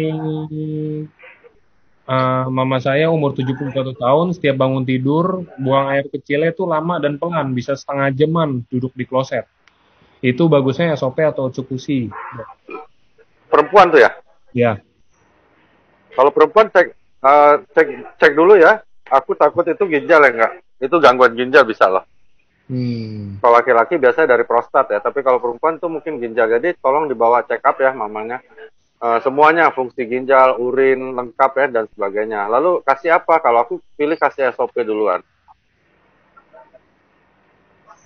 mama saya umur 71 tahun, setiap bangun tidur buang air kecilnya itu lama dan pelan, bisa setengah jaman duduk di kloset. Itu bagusnya SOP atau Otsukushi? Perempuan tuh ya? Ya. Kalau perempuan cek dulu ya. Aku takut itu ginjal ya enggak. Itu gangguan ginjal bisa lah. Kalau laki-laki biasanya dari prostat ya, tapi kalau perempuan tuh mungkin ginjal. Jadi tolong dibawa check up ya mamanya. Semuanya, fungsi ginjal, urin, lengkap ya, dan sebagainya. Lalu kasih apa? Kalau aku pilih kasih SOP duluan.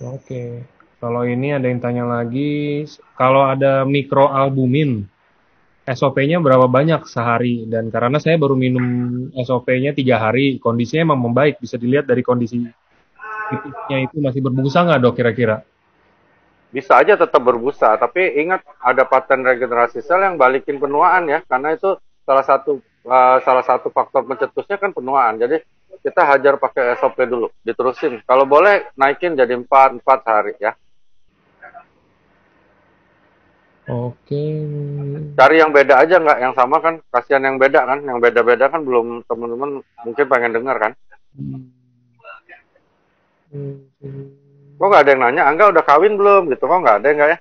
Oke. Kalau ini ada yang tanya lagi, kalau ada mikroalbumin, SOP-nya berapa banyak sehari? Dan karena saya baru minum SOP-nya 3 hari, kondisinya emang membaik. Bisa dilihat dari kondisi titiknya itu masih berbusa nggak dok kira-kira? Bisa aja tetap berbusa, tapi ingat ada paten regenerasi sel yang balikin penuaan ya, karena itu salah satu faktor pencetusnya kan penuaan. Jadi kita hajar pakai SOP dulu, diterusin. Kalau boleh naikin jadi 4 hari ya. Oke. Cari yang beda aja nggak, yang sama kan, kasihan yang beda kan, yang beda-beda kan belum teman-teman mungkin pengen dengar kan. Kok nggak ada yang nanya, Angga udah kawin belum gitu, kok nggak ada nggak ya?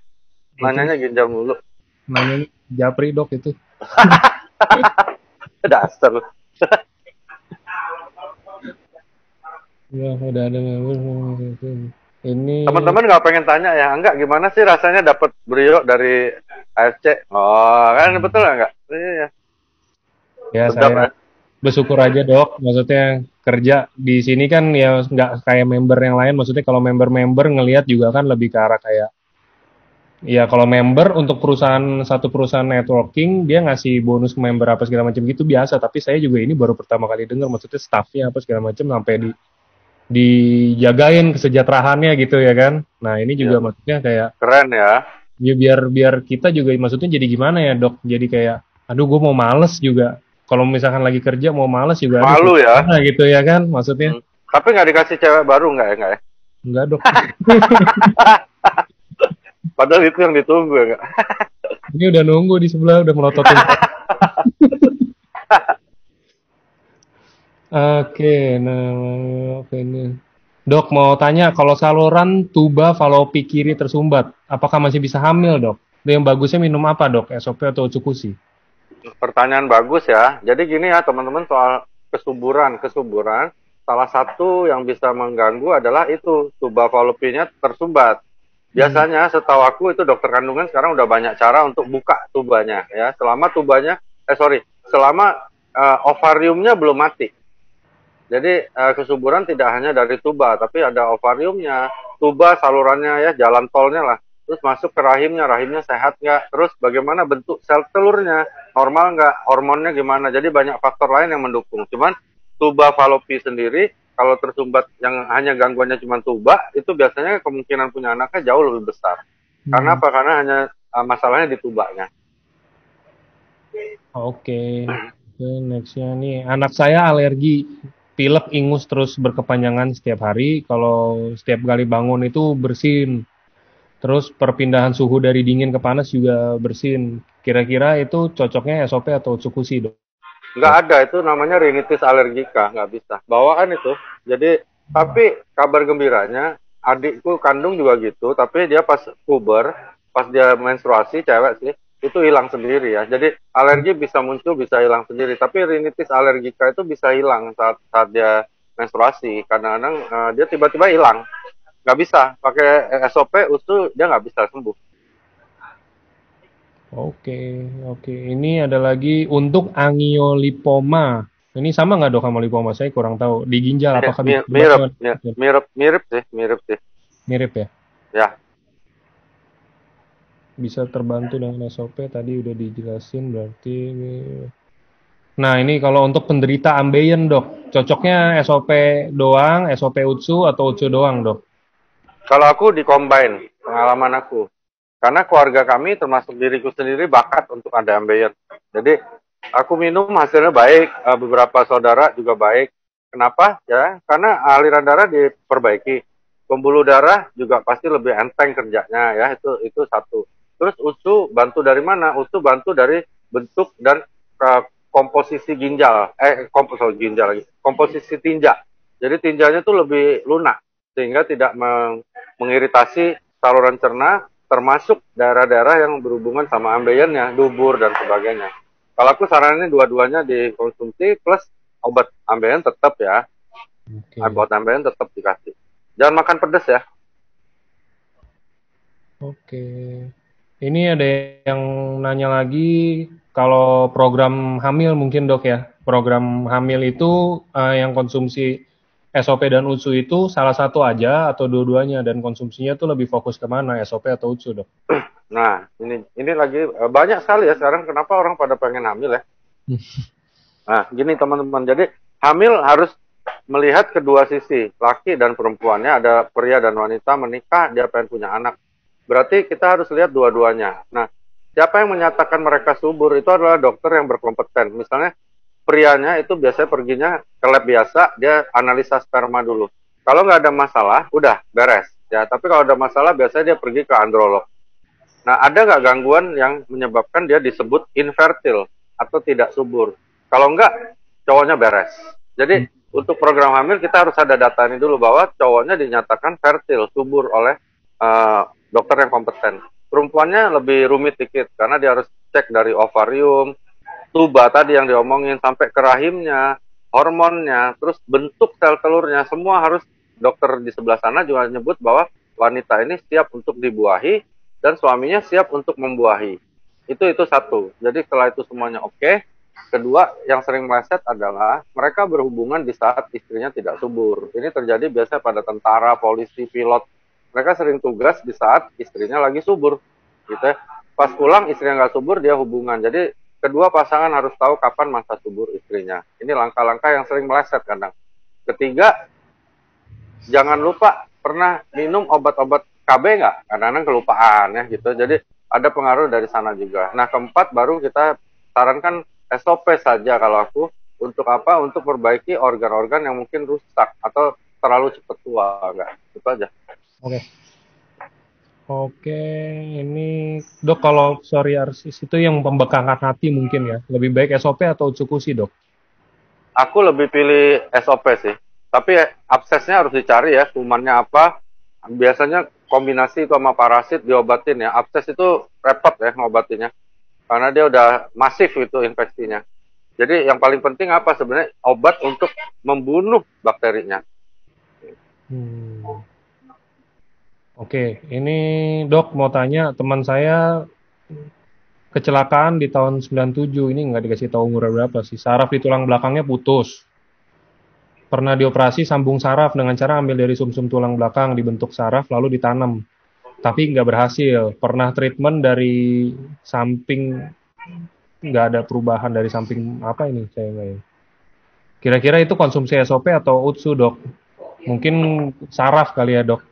Nanyanya ginjal mulu. Nanyanya Japri dok itu. Dasar. Ya udah ada. Ini. Teman-teman nggak pengen tanya ya, Angga gimana sih rasanya dapat brio dari AFC? Oh kan betul nggak? Iya. Ya saya bersyukur aja dok, maksudnya kerja di sini kan ya nggak kayak member yang lain, maksudnya kalau member ngelihat juga kan lebih ke arah kayak ya kalau member untuk satu perusahaan networking dia ngasih bonus ke member apa segala macam gitu biasa, tapi saya juga ini baru pertama kali dengar, maksudnya staffnya apa segala macam sampai dijagain kesejahteraannya gitu ya kan. Nah ini juga maksudnya kayak keren ya. Ya biar kita juga maksudnya jadi gimana ya dok, jadi kayak aduh gue mau males juga. Kalau misalkan lagi kerja mau males juga. Malu ya. Gitu ya kan maksudnya. Tapi nggak dikasih cewek baru nggak ya? Nggak dok. Padahal itu yang ditunggu ya nggak? Ini udah nunggu di sebelah, udah melototin. Oke, nah, oke ini. Dok, mau tanya, kalau saluran tuba falopi kiri tersumbat, apakah masih bisa hamil, dok? Yang bagusnya minum apa, dok? SOP atau cukusi? Pertanyaan bagus ya. Jadi gini ya teman-teman, soal kesuburan. Kesuburan salah satu yang bisa mengganggu adalah itu tuba falopinya tersumbat. Hmm. Biasanya setahu aku itu dokter kandungan sekarang udah banyak cara untuk buka tubanya ya. Selama tubanya selama ovariumnya belum mati. Jadi kesuburan tidak hanya dari tuba, tapi ada ovariumnya, tuba salurannya ya, jalan tolnya lah. Terus masuk ke rahimnya, rahimnya sehat nggak? Terus bagaimana bentuk sel telurnya, normal nggak? Hormonnya gimana? Jadi banyak faktor lain yang mendukung. Cuman tuba falopi sendiri, kalau tersumbat yang hanya gangguannya cuma tuba, itu biasanya kemungkinan punya anaknya jauh lebih besar. Karena Hmm. apa? Karena hanya masalahnya di tubanya. Oke, oke, nextnya nih, anak saya alergi, pilek, ingus terus berkepanjangan setiap hari. Kalau setiap kali bangun itu bersin. Terus perpindahan suhu dari dingin ke panas juga bersin. Kira-kira itu cocoknya SOP atau cukusi, dok? Nggak ada, itu namanya rinitis alergika, nggak bisa. Bawaan itu. Jadi, tapi kabar gembiranya, adikku kandung juga gitu, tapi dia pas puber, pas dia menstruasi, cewek sih, itu hilang sendiri ya. Jadi, alergi bisa muncul, bisa hilang sendiri. Tapi rinitis alergika itu bisa hilang saat dia menstruasi. Kadang-kadang dia tiba-tiba hilang. Nggak bisa. Pakai SOP, usul, dia nggak bisa sembuh. Oke, oke. Ini ada lagi untuk angiolipoma. Ini sama nggak dok sama lipoma? Saya kurang tahu. Di ginjal apakah bisa Mirip, dibantu? mirip sih, mirip sih. Mirip ya? Ya, Bisa terbantu dengan SOP tadi udah dijelasin berarti. Nah, ini kalau untuk penderita ambeien, dok. Cocoknya SOP doang, SOP UTSU atau UTSU doang, dok? kalau aku di combine pengalaman aku, karena keluarga kami termasuk diriku sendiri bakat untuk ada ambeien. Jadi aku minum hasilnya baik, beberapa saudara juga baik. Kenapa? Ya, karena aliran darah diperbaiki, pembuluh darah juga pasti lebih enteng kerjanya ya, itu satu. Terus USU bantu dari mana? USU bantu dari bentuk dan komposisi ginjal, komposisi ginjal lagi, komposisi tinja. Jadi tinjanya tuh lebih lunak sehingga tidak mengiritasi saluran cerna, termasuk daerah-daerah yang berhubungan sama ambeiennya, dubur dan sebagainya. Kalau aku saranin dua-duanya dikonsumsi plus obat ambeien tetap ya, Oke, obat ambeien tetap dikasih. Jangan makan pedas ya. oke. Ini ada yang nanya lagi, kalau program hamil mungkin dok ya. Program hamil itu yang konsumsi SOP dan UTSU itu salah satu aja atau dua-duanya dan konsumsinya tuh lebih fokus ke mana, SOP atau UTSU dok? Nah, ini lagi banyak sekali ya sekarang kenapa orang pada pengen hamil ya. Nah, gini teman-teman. Jadi hamil harus melihat kedua sisi, laki dan perempuannya, ada pria dan wanita menikah, dia pengen punya anak. Berarti kita harus lihat dua-duanya. Nah, siapa yang menyatakan mereka subur itu adalah dokter yang berkompeten. Misalnya prianya itu biasanya perginya ke lab biasa, dia analisa sperma dulu. Kalau nggak ada masalah, udah beres. Ya, tapi kalau ada masalah biasanya dia pergi ke androlog. Nah, ada nggak gangguan yang menyebabkan dia disebut infertil atau tidak subur? Kalau nggak, cowoknya beres. Jadi, untuk program hamil kita harus ada data ini dulu bahwa cowoknya dinyatakan fertil, subur oleh dokter yang kompeten. Perempuannya lebih rumit dikit karena dia harus cek dari ovarium, tuba tadi yang diomongin sampai ke rahimnya, hormonnya, terus bentuk sel telurnya, semua harus dokter di sebelah sana juga nyebut bahwa wanita ini siap untuk dibuahi dan suaminya siap untuk membuahi. Itu satu. Jadi setelah itu semuanya oke. Kedua, yang sering meleset adalah mereka berhubungan di saat istrinya tidak subur. Ini terjadi biasa pada tentara, polisi, pilot. Mereka sering tugas di saat istrinya lagi subur. Gitu ya. Pas pulang istrinya nggak subur, dia hubungan. Jadi kedua pasangan harus tahu kapan masa subur istrinya. Ini langkah-langkah yang sering meleset kadang. Ketiga, jangan lupa pernah minum obat-obat KB nggak? Kadang-kadang kelupaan ya gitu. Jadi ada pengaruh dari sana juga. Nah keempat baru kita sarankan SOP saja kalau aku. Untuk apa? Untuk perbaiki organ-organ yang mungkin rusak atau terlalu cepat tua. Enggak. Itu aja. Oke. Oke, ini dok kalau psoriasis itu yang pembekakan hati mungkin ya. Lebih baik SOP atau Utsukushi dok? Aku lebih pilih SOP sih. Tapi absesnya harus dicari ya, kumannya apa. Biasanya kombinasi itu sama parasit diobatin ya. Abses itu repot ya ngobatinya. Karena dia udah masif itu infeksinya. Jadi yang paling penting apa sebenarnya? Obat untuk membunuh bakterinya. Hmm. Oke, ini dok mau tanya teman saya kecelakaan di tahun 97 ini nggak dikasih tahu umurnya berapa sih. Saraf di tulang belakangnya putus. Pernah dioperasi sambung saraf dengan cara ambil dari sumsum tulang belakang dibentuk saraf lalu ditanam. Tapi nggak berhasil. Pernah treatment dari samping nggak ada perubahan dari samping apa ini saya nggak ya. Kira-kira itu konsumsi SOP atau UTSU dok? Mungkin saraf kali ya dok.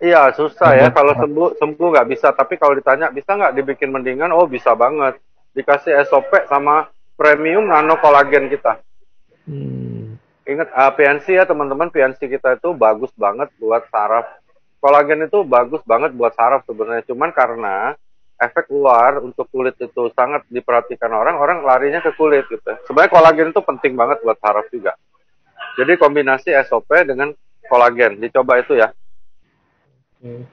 Iya, susah ya. Ngebuat Kalau saraf. sembuh, sembuh nggak bisa. Tapi kalau ditanya, bisa nggak dibikin mendingan? Oh, bisa banget. Dikasih SOP sama premium nano kolagen kita. Hmm. Ingat, PNC ya teman-teman, PNC kita itu bagus banget buat saraf. Kolagen itu bagus banget buat saraf sebenarnya. Cuman karena efek luar untuk kulit itu sangat diperhatikan orang, orang larinya ke kulit gitu. Sebenarnya kolagen itu penting banget buat saraf juga. Jadi kombinasi SOP dengan kolagen, dicoba itu ya. Oke.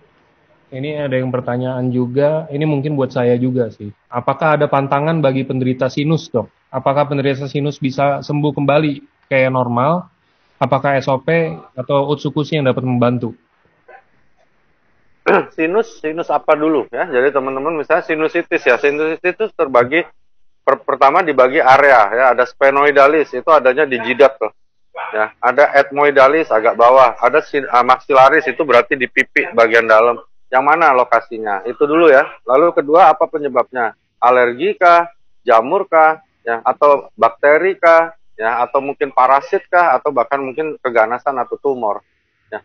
Ini ada yang pertanyaan juga, ini mungkin buat saya juga sih. Apakah ada pantangan bagi penderita sinus, dok? Apakah penderita sinus bisa sembuh kembali kayak normal? Apakah SOP atau Utsukushi yang dapat membantu? Sinus apa dulu ya. Jadi teman-teman misalnya sinusitis ya. Sinusitis itu terbagi pertama dibagi area ya. Ada sphenoidalis itu adanya di jidat tuh. Ya, ada ethmoidalis agak bawah, ada maxillaris itu berarti di pipi bagian dalam. Yang mana lokasinya? Itu dulu ya. Lalu kedua apa penyebabnya? Alergi kah, jamur kah, ya, atau bakteri kah, ya, atau mungkin parasit kah, atau bahkan mungkin keganasan atau tumor. Ya.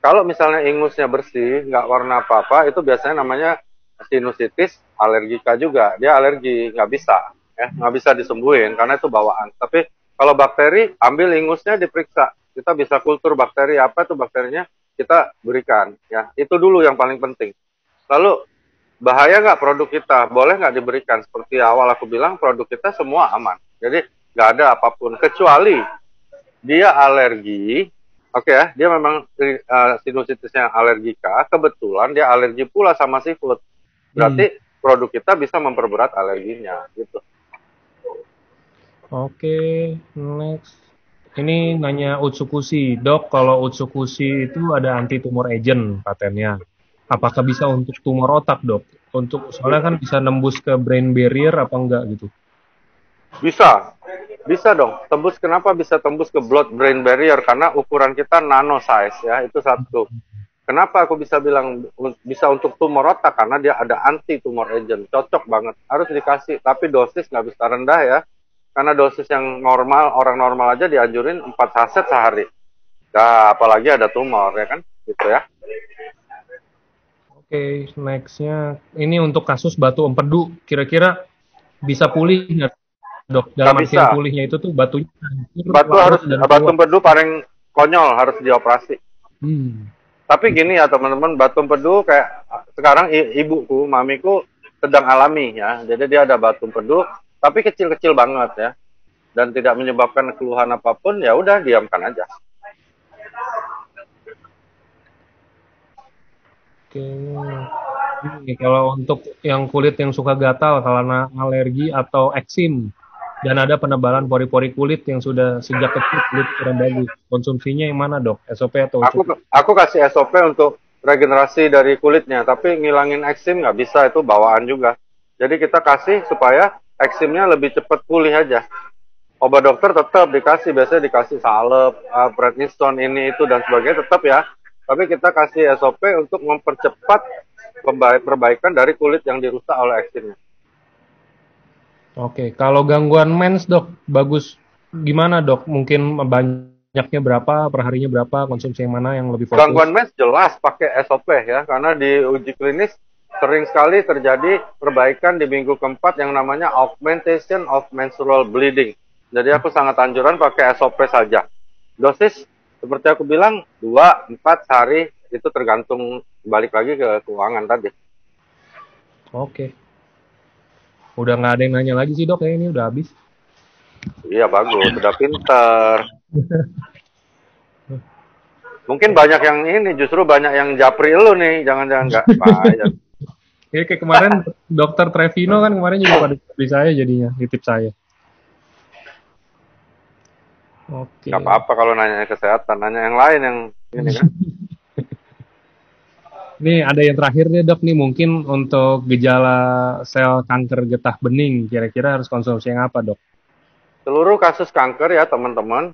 Kalau misalnya ingusnya bersih, nggak warna apa-apa, itu biasanya namanya sinusitis alergika juga. Dia alergi, nggak bisa, ya, nggak bisa disembuhin karena itu bawaan. Tapi kalau bakteri, ambil ingusnya diperiksa. Kita bisa kultur bakteri apa itu bakterinya kita berikan. Ya, itu dulu yang paling penting. Lalu bahaya nggak produk kita? Boleh nggak diberikan? Seperti awal aku bilang, produk kita semua aman. Jadi nggak ada apapun kecuali dia alergi. Oke ya, dia memang sinusitisnya alergika. Kebetulan dia alergi pula sama seafood. Hmm. Berarti produk kita bisa memperberat alerginya. Gitu. Oke, next. Ini nanya Utsukushi. Dok, kalau Utsukushi itu ada anti tumor agent patennya. Apakah bisa untuk tumor otak, dok? Untuk soalnya kan bisa nembus ke brain barrier apa enggak gitu. Bisa, bisa dong. Tembus kenapa bisa tembus ke blood brain barrier? Karena ukuran kita nano size ya, itu satu. Kenapa aku bisa bilang bisa untuk tumor otak? Karena dia ada anti tumor agent, cocok banget. Harus dikasih, tapi dosis nggak bisa rendah ya. Karena dosis yang normal, orang normal aja dianjurin 4 saset sehari. Nah, apalagi ada tumor ya kan, gitu ya. Oke, nextnya ini untuk kasus batu empedu. Kira-kira bisa pulih nggak, dok? Nggak Dalam bisa. artian pulihnya itu tuh batunya hancur, Batu larut harus, dan batu keluar. empedu paling konyol harus dioperasi. Hmm. Tapi gini ya teman-teman, batu empedu kayak sekarang ibuku, mamiku sedang alami ya. Jadi dia ada batu empedu, tapi kecil-kecil banget ya, dan tidak menyebabkan keluhan apapun. Ya udah diamkan aja. Oke. Ini kalau untuk yang kulit yang suka gatal karena alergi atau eksim dan ada penebalan pori-pori kulit yang sudah sejak kecil kulit kurang bagus. Konsumsinya yang mana, dok? SOP atau Aku cukup? aku kasih SOP untuk regenerasi dari kulitnya, tapi ngilangin eksim nggak bisa, itu bawaan juga. Jadi kita kasih supaya eksimnya lebih cepat pulih aja. Obat dokter tetap dikasih, biasanya dikasih salep, prednisone ini itu dan sebagainya tetap ya. Tapi kita kasih SOP untuk mempercepat perbaikan dari kulit yang dirusak oleh eksimnya. Oke, kalau gangguan mens, dok, bagus gimana, dok? Mungkin banyaknya berapa, perharinya berapa, konsumsi yang mana yang lebih fokus? Gangguan mens jelas pakai SOP ya, karena di uji klinis sering sekali terjadi perbaikan di minggu keempat yang namanya augmentation of menstrual bleeding. Jadi aku sangat anjuran pakai SOP saja. Dosis seperti aku bilang 2-4 sehari itu tergantung balik lagi ke keuangan tadi. Oke. Udah nggak ada yang nanya lagi sih dok, ya ini udah habis. Iya bagus, udah pinter. Mungkin banyak yang ini, justru banyak yang japri lu nih, jangan-jangan nggak bayar. Ya, kayak kemarin dokter Trevino kan kemarin juga pada di saya jadinya, nitip saya. Oke. Nggak apa-apa kalau nanya kesehatan, nanya yang lain yang ini kan. Nih ada yang terakhir nih dok nih, mungkin untuk gejala sel kanker getah bening, kira-kira harus konsumsi yang apa dok? Seluruh kasus kanker ya teman-teman,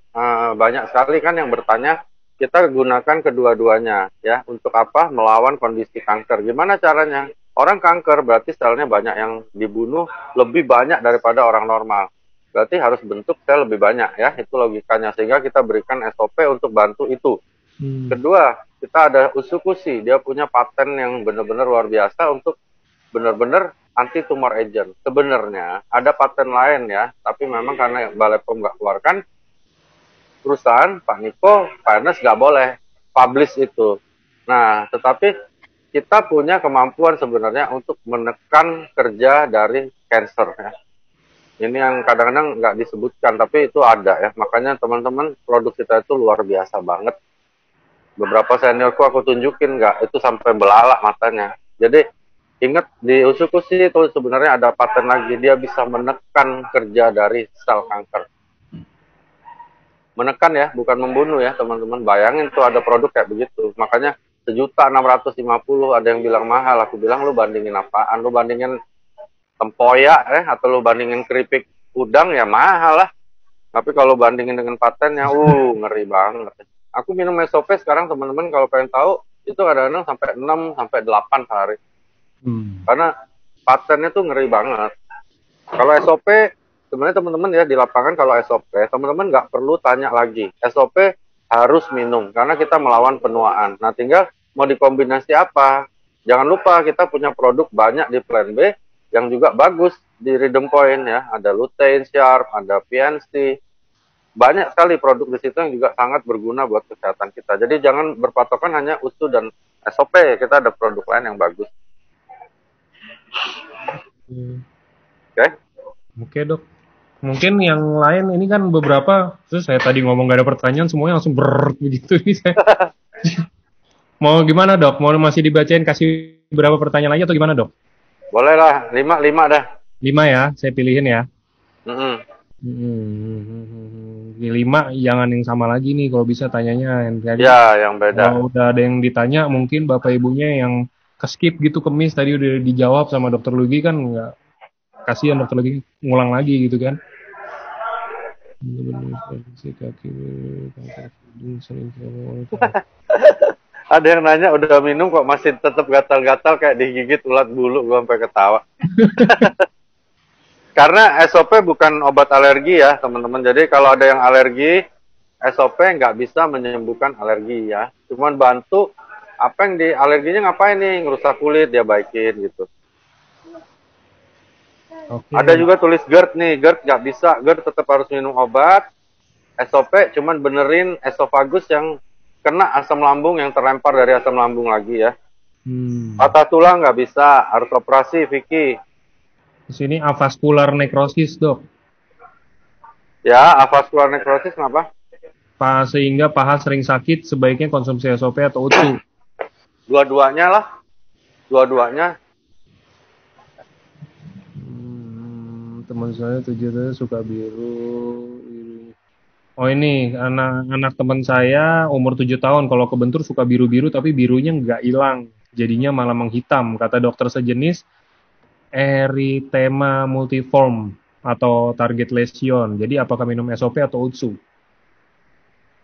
banyak sekali kan yang bertanya, kita gunakan kedua-duanya ya, untuk apa? Melawan kondisi kanker. Gimana caranya? Orang kanker berarti selnya banyak yang dibunuh, lebih banyak daripada orang normal. Berarti harus bentuk sel lebih banyak ya, itu logikanya. Sehingga kita berikan SOP untuk bantu itu. Kedua, kita ada Usukushi, dia punya paten yang benar-benar luar biasa untuk benar-benar anti tumor agent. Sebenarnya ada paten lain ya, tapi memang karena Balai POM nggak keluarkan, perusahaan Pak Niko, Pak Ernest nggak boleh publish itu. Nah, tetapi kita punya kemampuan sebenarnya untuk menekan kerja dari cancer ya. Ini yang kadang-kadang nggak disebutkan, tapi itu ada ya. Makanya teman-teman, produk kita itu luar biasa banget. Beberapa seniorku aku tunjukin nggak, itu sampai belalak matanya. Jadi ingat di Usukushi itu sebenarnya ada paten lagi, dia bisa menekan kerja dari sel kanker. Menekan ya, bukan membunuh ya teman-teman. Bayangin tuh ada produk kayak begitu. Makanya 1.650.000 ada yang bilang mahal. Aku bilang lu bandingin apaan? Lu bandingin tempoyak atau lu bandingin keripik udang ya mahal lah. Tapi kalau bandingin dengan patennya, ngeri banget. Aku minum SOP sekarang teman-teman kalau pengen tahu itu kadang-kadang sampai 6 sampai 8 sehari. Karena patennya tuh ngeri banget. Kalau SOP sebenarnya teman-teman ya di lapangan kalau SOP teman-teman nggak perlu tanya lagi. SOP harus minum karena kita melawan penuaan. Nah tinggal mau dikombinasi apa. Jangan lupa kita punya produk banyak di Plan B yang juga bagus di Rhythm Point ya. Ada lutein, sharp, ada PNC. Banyak sekali produk di situ yang juga sangat berguna buat kesehatan kita. Jadi jangan berpatokan hanya USU dan SOP. Kita ada produk lain yang bagus. Oke. Oke dok. Mungkin yang lain ini kan beberapa, terus saya tadi ngomong gak ada pertanyaan, semuanya langsung begitu nih saya. Mau gimana dok? Mau masih dibacain kasih berapa pertanyaan lagi atau gimana dok? Boleh lah, 5 dah. 5 ya, saya pilihin ya. 5 jangan yang sama lagi nih kalau bisa tanyanya yang tadi. Ya, yang beda. Kalau udah ada yang ditanya mungkin bapak ibunya yang keskip gitu kemis tadi udah dijawab sama dokter Lugi kan nggak, kasihan dokter Lugi ngulang lagi gitu kan. Ada yang nanya udah minum kok masih tetap gatal-gatal kayak digigit ulat bulu, gue sampai ketawa. Karena SOP bukan obat alergi ya teman-teman. Jadi kalau ada yang alergi, SOP nggak bisa menyembuhkan alergi ya. Cuman bantu apa yang di alerginya ngapain nih, ngerusak kulit dia baikin gitu. Ada juga tulis GERD nih, GERD nggak bisa, GERD tetap harus minum obat. SOP cuman benerin esofagus yang kena asam lambung yang terlempar dari asam lambung lagi ya. Patah tulang nggak bisa, harus operasi Vicky. Di sini avascular necrosis dok. Ya, avascular necrosis kenapa? Sehingga paha sering sakit, sebaiknya konsumsi SOP atau UTU. Dua-duanya lah, dua-duanya. Teman saya 7 tahun suka biru. Oh ini anak teman saya umur 7 tahun kalau kebentur suka biru-biru tapi birunya nggak hilang, jadinya malah menghitam. Kata dokter sejenis erythema multiforme atau target lesion. Jadi apakah minum SOP atau UTSU?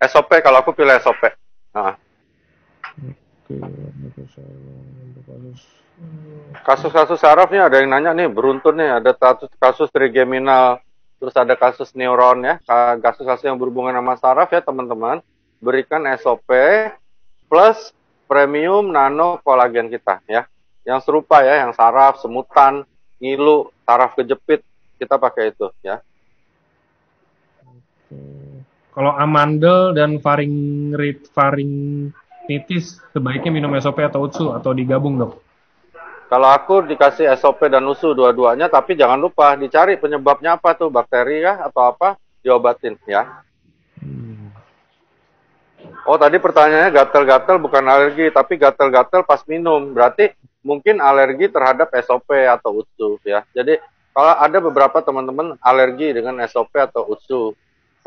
SOP, kalau aku pilih SOP. Nah. Kasus-kasus sarafnya ada yang nanya nih, beruntun nih, ada kasus trigeminal, terus ada kasus neuron ya, kasus-kasus yang berhubungan sama saraf ya teman-teman. Berikan SOP plus premium nano kolagen kita ya. Yang serupa ya, yang saraf, semutan, ngilu, saraf kejepit, kita pakai itu ya. Kalau amandel dan rinitis sebaiknya minum SOP atau UTSU atau digabung, Dok? Kalau aku dikasih SOP dan USU dua-duanya, tapi jangan lupa dicari penyebabnya apa tuh, bakteri kah atau apa, diobatin ya. Oh, tadi pertanyaannya gatel-gatel bukan alergi, tapi gatel-gatel pas minum. Berarti mungkin alergi terhadap SOP atau USU ya. Jadi kalau ada beberapa teman-teman alergi dengan SOP atau USU,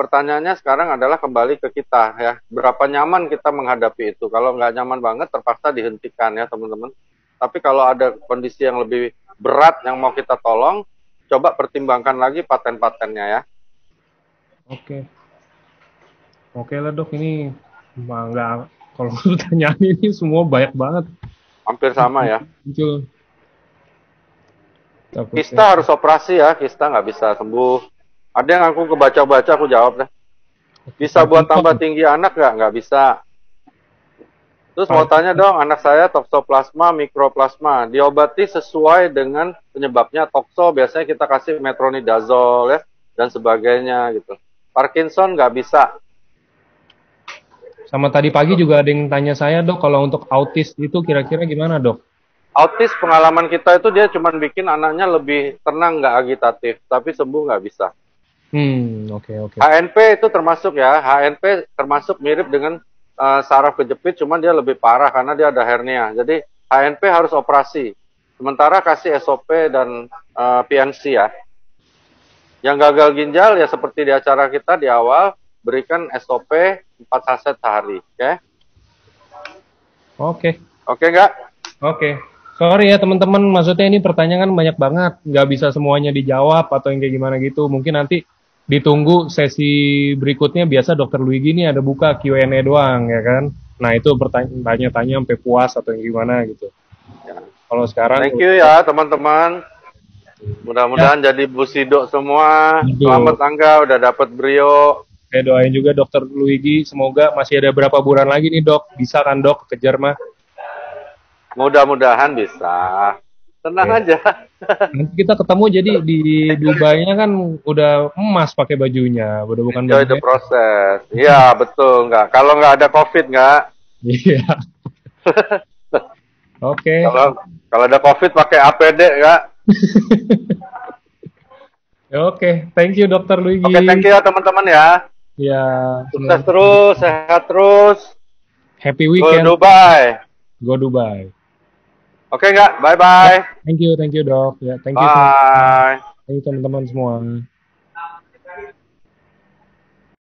pertanyaannya sekarang adalah kembali ke kita ya. Berapa nyaman kita menghadapi itu? Kalau nggak nyaman banget, terpaksa dihentikan ya teman-teman. Tapi kalau ada kondisi yang lebih berat yang mau kita tolong, coba pertimbangkan lagi paten-patennya ya. Oke. Oke lah, Dok, ini nggak, kalau pertanyaan ini semua banyak banget. Hampir sama ya. Muncul. Kista harus operasi ya, kista nggak bisa sembuh. Ada yang aku kebaca-baca, aku jawab deh. Bisa buat tambah tinggi anak nggak? Nggak bisa. Terus mau tanya dong, anak saya toksoplasma, mikroplasma, diobati sesuai dengan penyebabnya. Tokso biasanya kita kasih metronidazole ya, dan sebagainya gitu. Parkinson nggak bisa. Sama tadi pagi juga ada yang tanya saya, Dok, kalau untuk autis itu kira-kira gimana, Dok? Autis pengalaman kita itu dia cuma bikin anaknya lebih tenang, nggak agitatif, tapi sembuh nggak bisa. Oke. HNP itu termasuk ya, HNP termasuk mirip dengan saraf kejepit, cuman dia lebih parah karena dia ada hernia. Jadi HNP harus operasi. Sementara kasih SOP dan PNC ya. Yang gagal ginjal ya seperti di acara kita di awal, berikan SOP 4 saset sehari, oke? Oke. Oke nggak? Oke. Sorry ya teman-teman, maksudnya ini pertanyaan banyak banget, nggak bisa semuanya dijawab atau yang kayak gimana gitu. Mungkin nanti ditunggu sesi berikutnya, biasa Dokter Luigi ini ada buka Q&A doang ya kan. Nah itu tanya-tanya sampai puas atau yang gimana gitu. Ya. Kalau sekarang Thank you ya teman-teman. Mudah-mudahan jadi busidok semua. Selamat Angga udah dapat brio. Saya doain juga Dokter Luigi, semoga masih ada berapa bulan lagi nih, Dok. Bisa kan, Dok, kejar mah? Mudah-mudahan bisa. Tenang aja. Nanti kita ketemu jadi di Dubai-nya kan udah emas pakai bajunya, udah bukan Enjoy the process. Iya, betul nggak? Kalau nggak ada COVID nggak? Iya. Oke. Kalau ada COVID pakai APD nggak? Oke, thank you Dokter Luigi. Oke, thank you ya teman-teman ya. Ya. Sukses terus, sehat terus. Happy weekend. Go Dubai. Go Dubai. Oke nggak? Bye-bye. Thank you Dok. Ya, thank you. Bye. Thank you teman-teman semua.